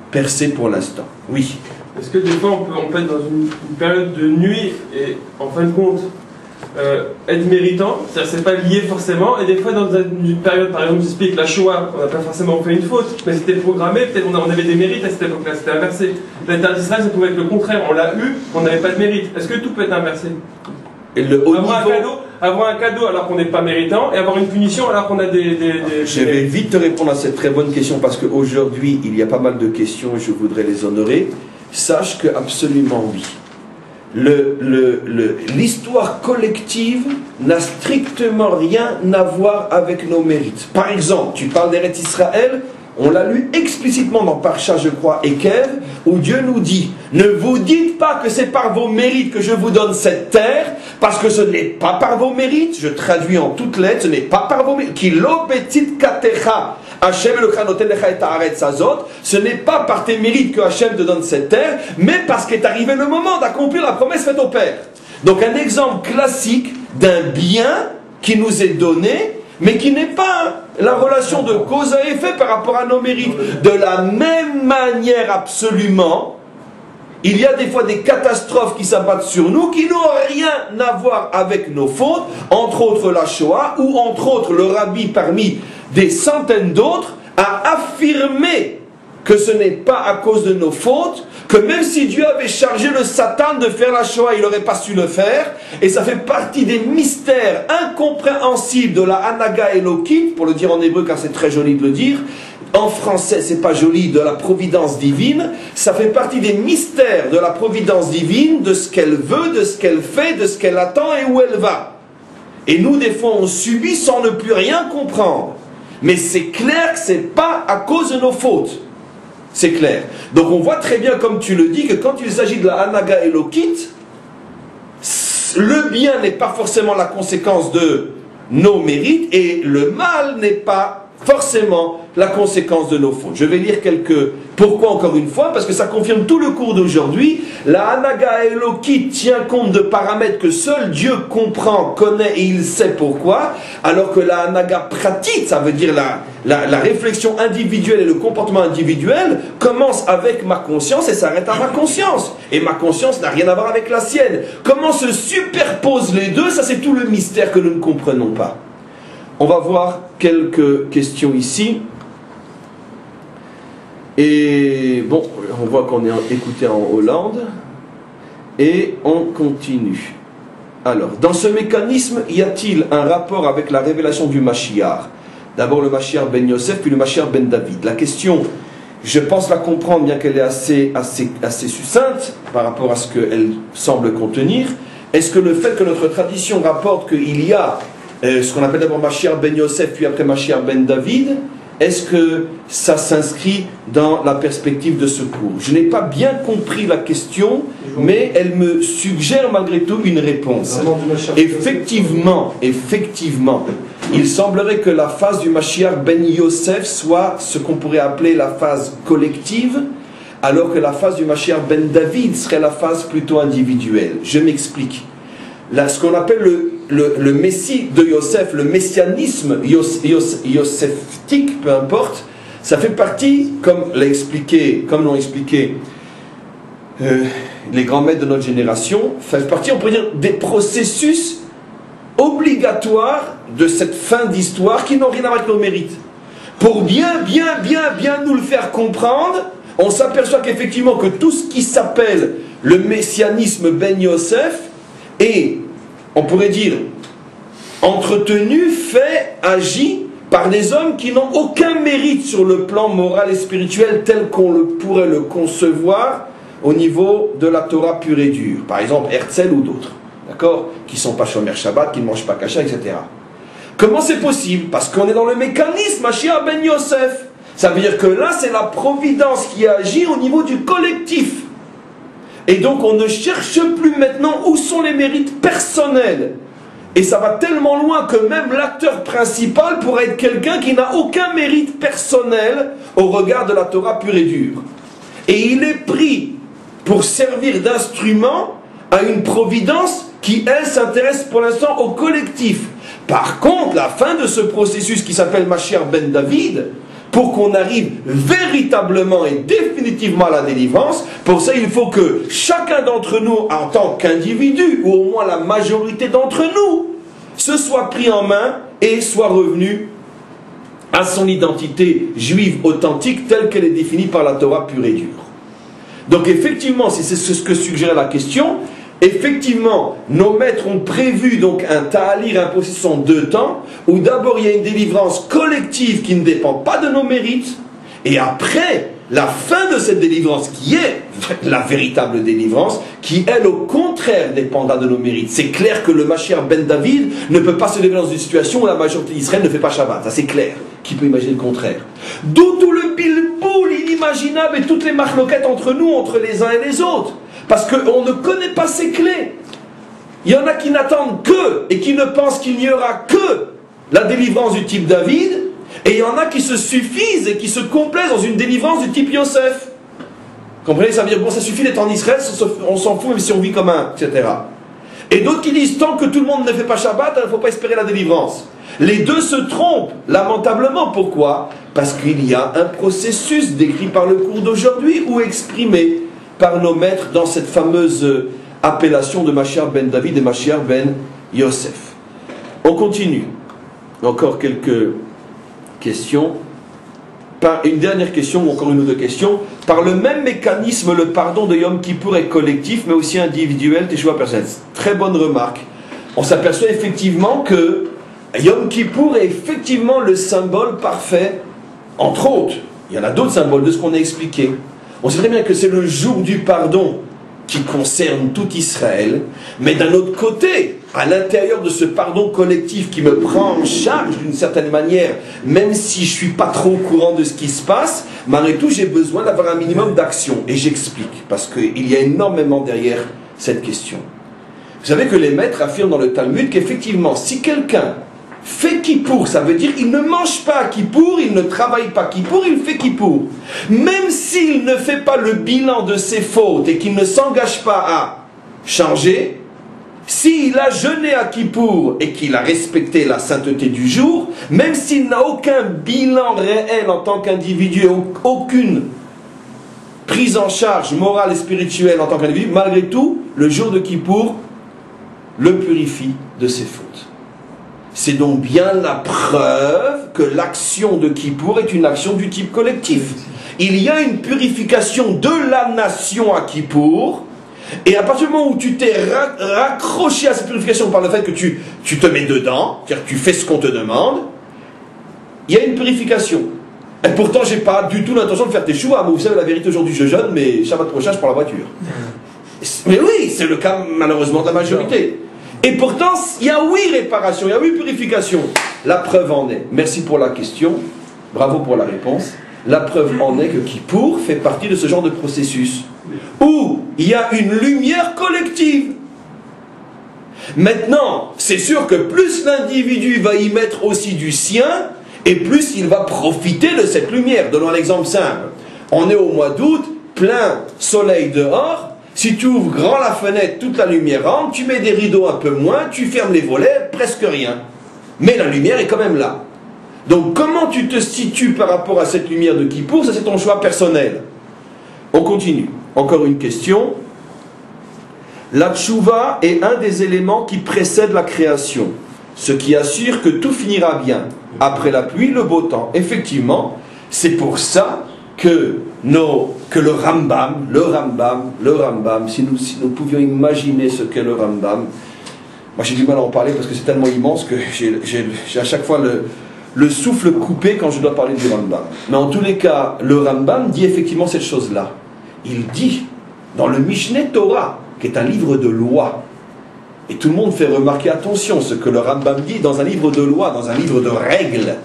percer pour l'instant. Oui. Est-ce que des fois on peut être dans une période de nuit et en fin de compte être méritant, c'est-à-dire c'est pas lié forcément, et des fois dans une période, par exemple j'explique la Shoah, on n'a pas forcément fait une faute, mais c'était programmé, peut-être on avait des mérites à cette époque-là, c'était inversé. La terre d'Israël ça pouvait être le contraire, on l'a eu, on n'avait pas de mérite. Est-ce que tout peut être inversé? Et avoir un cadeau alors qu'on n'est pas méritant, et avoir une punition alors qu'on a Je vais vite te répondre à cette très bonne question, parce qu'aujourd'hui il y a pas mal de questions et je voudrais les honorer. Sache que absolument oui. L'histoire collective n'a strictement rien à voir avec nos mérites. Par exemple, tu parles d'Eretz Israël, on l'a lu explicitement dans Parsha, je crois, Ekev, où Dieu nous dit « Ne vous dites pas que c'est par vos mérites que je vous donne cette terre, parce que ce n'est pas par vos mérites, je traduis en toutes lettres, ce n'est pas par vos mérites, qui l'obetit katecha, ce n'est pas par tes mérites que Hachem te donne cette terre, mais parce qu'est arrivé le moment d'accomplir la promesse faite au Père. » Donc un exemple classique d'un bien qui nous est donné, mais qui n'est pas la relation de cause à effet par rapport à nos mérites. De la même manière absolument, il y a des fois des catastrophes qui s'abattent sur nous qui n'ont rien à voir avec nos fautes, entre autres la Shoah, ou entre autres le Rabbi parmi des centaines d'autres a affirmé que ce n'est pas à cause de nos fautes, que même si Dieu avait chargé le Satan de faire la Shoah, il n'aurait pas su le faire, et ça fait partie des mystères incompréhensibles de la Hanaga Elokit, pour le dire en hébreu car c'est très joli de le dire, en français c'est pas joli, de la providence divine, ça fait partie des mystères de la providence divine, de ce qu'elle veut, de ce qu'elle fait, de ce qu'elle attend et où elle va. Et nous des fois on subit sans ne plus rien comprendre. Mais c'est clair que c'est pas à cause de nos fautes. C'est clair. Donc on voit très bien, comme tu le dis, que quand il s'agit de la Hanaga Elokit, le bien n'est pas forcément la conséquence de nos mérites, et le mal n'est pas forcément la conséquence de nos fautes. Je vais lire quelques... Pourquoi encore une fois? Parce que ça confirme tout le cours d'aujourd'hui. La Hanaga Elokit tient compte de paramètres que seul Dieu comprend, connaît et il sait pourquoi, alors que la Hanaga pratique, ça veut dire la réflexion individuelle et le comportement individuel, commence avec ma conscience et s'arrête à ma conscience. Et ma conscience n'a rien à voir avec la sienne. Comment se superposent les deux? Ça c'est tout le mystère que nous ne comprenons pas. On va voir quelques questions ici. Et bon, on voit qu'on est écouté en Hollande. Et on continue. Alors, dans ce mécanisme, y a-t-il un rapport avec la révélation du Mashiach? D'abord le Mashiach ben Yosef, puis le Mashiach ben David. La question, je pense la comprendre, bien qu'elle est assez succincte par rapport à ce qu'elle semble contenir. Est-ce que le fait que notre tradition rapporte qu'il y a ce qu'on appelle d'abord Mashiach ben Yosef, puis après Mashiach ben David, est-ce que ça s'inscrit dans la perspective de ce cours? Je n'ai pas bien compris la question, mais elle me suggère malgré tout une réponse. Effectivement, il semblerait que la phase du Mashiach ben Yosef soit ce qu'on pourrait appeler la phase collective, alors que la phase du Mashiach ben David serait la phase plutôt individuelle. Je m'explique. Là, ce qu'on appelle le Messie de Yosef, le messianisme yoseftique, peu importe, ça fait partie, comme l'ont expliqué les grands maîtres de notre génération, fait partie, on pourrait dire, des processus obligatoires de cette fin d'histoire qui n'ont rien à voir avec nos mérites. Pour bien nous le faire comprendre, on s'aperçoit qu'effectivement que tout ce qui s'appelle le messianisme ben Yosef est, on pourrait dire, entretenu, fait, agi par des hommes qui n'ont aucun mérite sur le plan moral et spirituel tel qu'on pourrait le concevoir au niveau de la Torah pure et dure. Par exemple, Herzl ou d'autres, d'accord, qui ne sont pas Shomer Shabbat, qui ne mangent pas Kasha, etc. Comment c'est possible? Parce qu'on est dans le mécanisme Mashiach ben Yosef. Ça veut dire que là, c'est la providence qui agit au niveau du collectif. Et donc, on ne cherche plus maintenant où sont les mérites personnels. Et ça va tellement loin que même l'acteur principal pourrait être quelqu'un qui n'a aucun mérite personnel au regard de la Torah pure et dure. Et il est pris pour servir d'instrument à une providence qui, elle, s'intéresse pour l'instant au collectif. Par contre, la fin de ce processus qui s'appelle Mashiach ben David, pour qu'on arrive véritablement et définitivement à la délivrance, pour ça il faut que chacun d'entre nous, en tant qu'individu, ou au moins la majorité d'entre nous, se soit pris en main et soit revenu à son identité juive authentique telle qu'elle est définie par la Torah pure et dure. Donc effectivement, si c'est ce que suggérait la question, effectivement, nos maîtres ont prévu donc un ta'alir, un processus en 2 temps, où d'abord il y a une délivrance collective qui ne dépend pas de nos mérites, et après, la fin de cette délivrance, qui est la véritable délivrance, qui elle au contraire dépendra de nos mérites. C'est clair que le Mashiach ben David ne peut pas se lever dans une situation où la majorité d'Israël ne fait pas Shabbat, ça c'est clair. Qui peut imaginer le contraire? D'où tout le bilboul inimaginable et toutes les marloquettes entre nous, entre les uns et les autres. Parce qu'on ne connaît pas ces clés. Il y en a qui n'attendent que, et qui ne pensent qu'il n'y aura que la délivrance du type David, et il y en a qui se suffisent et qui se complaisent dans une délivrance du type Yosef. Comprenez? Ça veut dire, bon, ça suffit d'être en Israël, on s'en fout même si on vit comme un, etc. Et d'autres qui disent, tant que tout le monde ne fait pas Shabbat, il ne faut pas espérer la délivrance. Les deux se trompent, lamentablement. Pourquoi? Parce qu'il y a un processus décrit par le cours d'aujourd'hui ou exprimé par nos maîtres dans cette fameuse appellation de Mashiach ben David et Mashiach ben Yosef. On continue. Encore quelques questions. Une dernière question, ou encore une ou deux questions. Par le même mécanisme, le pardon de Yom Kippour est collectif, mais aussi individuel, teshuva personnel. Très bonne remarque. On s'aperçoit effectivement que Yom Kippour est effectivement le symbole parfait, entre autres. Il y en a d'autres symboles de ce qu'on a expliqué. On sait très bien que c'est le jour du pardon qui concerne tout Israël, mais d'un autre côté, à l'intérieur de ce pardon collectif qui me prend en charge d'une certaine manière, même si je ne suis pas trop au courant de ce qui se passe, malgré tout, j'ai besoin d'avoir un minimum d'action. Et j'explique, parce qu'il y a énormément derrière cette question. Vous savez que les maîtres affirment dans le Talmud qu'effectivement, si quelqu'un fait Kippour, ça veut dire il ne mange pas Kippour, il ne travaille pas Kippour, il fait Kippour. Même s'il ne fait pas le bilan de ses fautes et qu'il ne s'engage pas à changer, s'il a jeûné à Kippour et qu'il a respecté la sainteté du jour, même s'il n'a aucun bilan réel en tant qu'individu, aucune prise en charge morale et spirituelle en tant qu'individu, malgré tout, le jour de Kippour le purifie de ses fautes. C'est donc bien la preuve que l'action de Kippour est une action du type collectif. Il y a une purification de la nation à Kippour, et à partir du moment où tu t'es raccroché à cette purification par le fait que tu te mets dedans, c'est-à-dire que tu fais ce qu'on te demande, il y a une purification. Et pourtant, j'ai pas du tout l'intention de faire tes choux. Mais vous savez, la vérité, aujourd'hui, je jeûne, mais Shabbat prochain, je prends la voiture. Mais oui, c'est le cas, malheureusement, de la majorité. Et pourtant, il y a oui réparation, il y a oui purification. La preuve en est. Merci pour la question. Bravo pour la réponse. La preuve en est que Kippour fait partie de ce genre de processus où il y a une lumière collective. Maintenant, c'est sûr que plus l'individu va y mettre aussi du sien, et plus il va profiter de cette lumière. Donnons un exemple simple. On est au mois d'août, plein soleil dehors. Si tu ouvres grand la fenêtre, toute la lumière rentre, tu mets des rideaux un peu moins, tu fermes les volets, presque rien. Mais la lumière est quand même là. Donc comment tu te situes par rapport à cette lumière de Kippour? Ça, c'est ton choix personnel. On continue. Encore une question. La tchouva est un des éléments qui précèdent la création, ce qui assure que tout finira bien. Après la pluie, le beau temps. Effectivement, c'est pour ça que le Rambam, si nous pouvions imaginer ce qu'est le Rambam, moi j'ai du mal à en parler parce que c'est tellement immense que j'ai à chaque fois le souffle coupé quand je dois parler du Rambam. Mais en tous les cas, le Rambam dit effectivement cette chose-là. Il dit, dans le Mishneh Torah, qui est un livre de loi, et tout le monde fait remarquer, attention, ce que le Rambam dit dans un livre de loi, dans un livre de règles,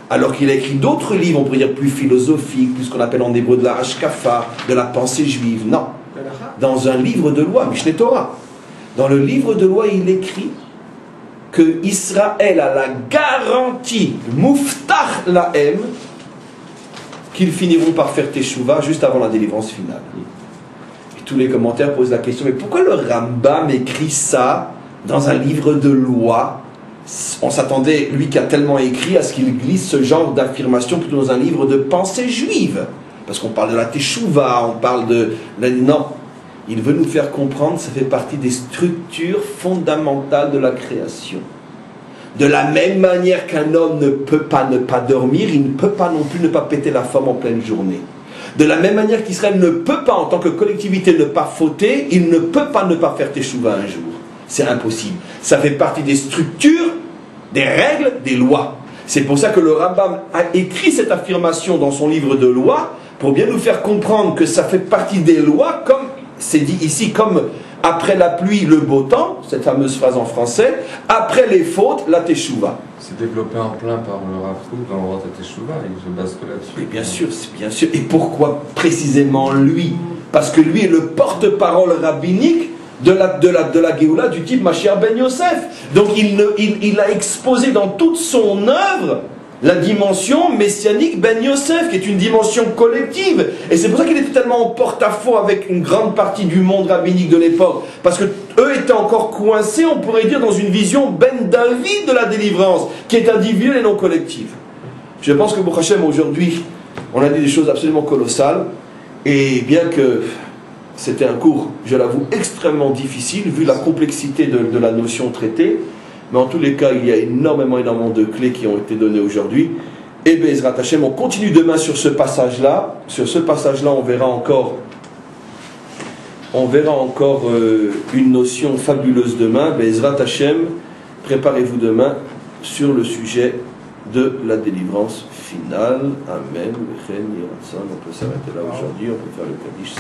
alors qu'il a écrit d'autres livres, on pourrait dire plus philosophiques, plus ce qu'on appelle en hébreu de la hashkafa, de la pensée juive. Non. Dans un livre de loi, Mishneh Torah, dans le livre de loi, il écrit que Israël a la garantie, muftach lahem, qu'ils finiront par faire teshuva juste avant la délivrance finale. Et tous les commentaires posent la question, mais pourquoi le Rambam écrit ça dans un livre de loi? On s'attendait, lui qui a tellement écrit, à ce qu'il glisse ce genre d'affirmation plutôt dans un livre de pensée juive. Parce qu'on parle de la teshuva, on parle de... Non, il veut nous faire comprendre, ça fait partie des structures fondamentales de la création. De la même manière qu'un homme ne peut pas ne pas dormir, il ne peut pas non plus ne pas péter la forme en pleine journée. De la même manière qu'Israël ne peut pas, en tant que collectivité, ne pas fauter, il ne peut pas ne pas faire teshuva un jour. C'est impossible. Ça fait partie des structures, des règles, des lois. C'est pour ça que le Rambam a écrit cette affirmation dans son livre de loi, pour bien nous faire comprendre que ça fait partie des lois, comme c'est dit ici, comme après la pluie, le beau temps, cette fameuse phrase en français, après les fautes, la teshuva. C'est développé en plein par le Rav Kook dans Orot Teshuva, il se base que là-dessus. Mais bien sûr, c'est bien sûr. Et pourquoi précisément lui? Parce que lui est le porte-parole rabbinique de la Géoula du type Mashiach ben Yosef. Donc il a exposé dans toute son œuvre la dimension messianique ben Yosef, qui est une dimension collective. Et c'est pour ça qu'il était tellement en porte-à-faux avec une grande partie du monde rabbinique de l'époque. Parce que eux étaient encore coincés, on pourrait dire, dans une vision ben David de la délivrance, qui est individuelle et non collective. Je pense que Baruch Hashem, aujourd'hui, on a dit des choses absolument colossales. Et bien que c'était un cours, je l'avoue, extrêmement difficile, vu la complexité de la notion traitée, mais en tous les cas, il y a énormément de clés qui ont été données aujourd'hui. Et Be'ezrat Hashem, on continue demain sur ce passage-là. Sur ce passage-là, on verra encore une notion fabuleuse demain. Be'ezrat Hashem, préparez-vous demain sur le sujet de la délivrance finale. Amen. On peut s'arrêter là aujourd'hui, on peut faire le Kaddish.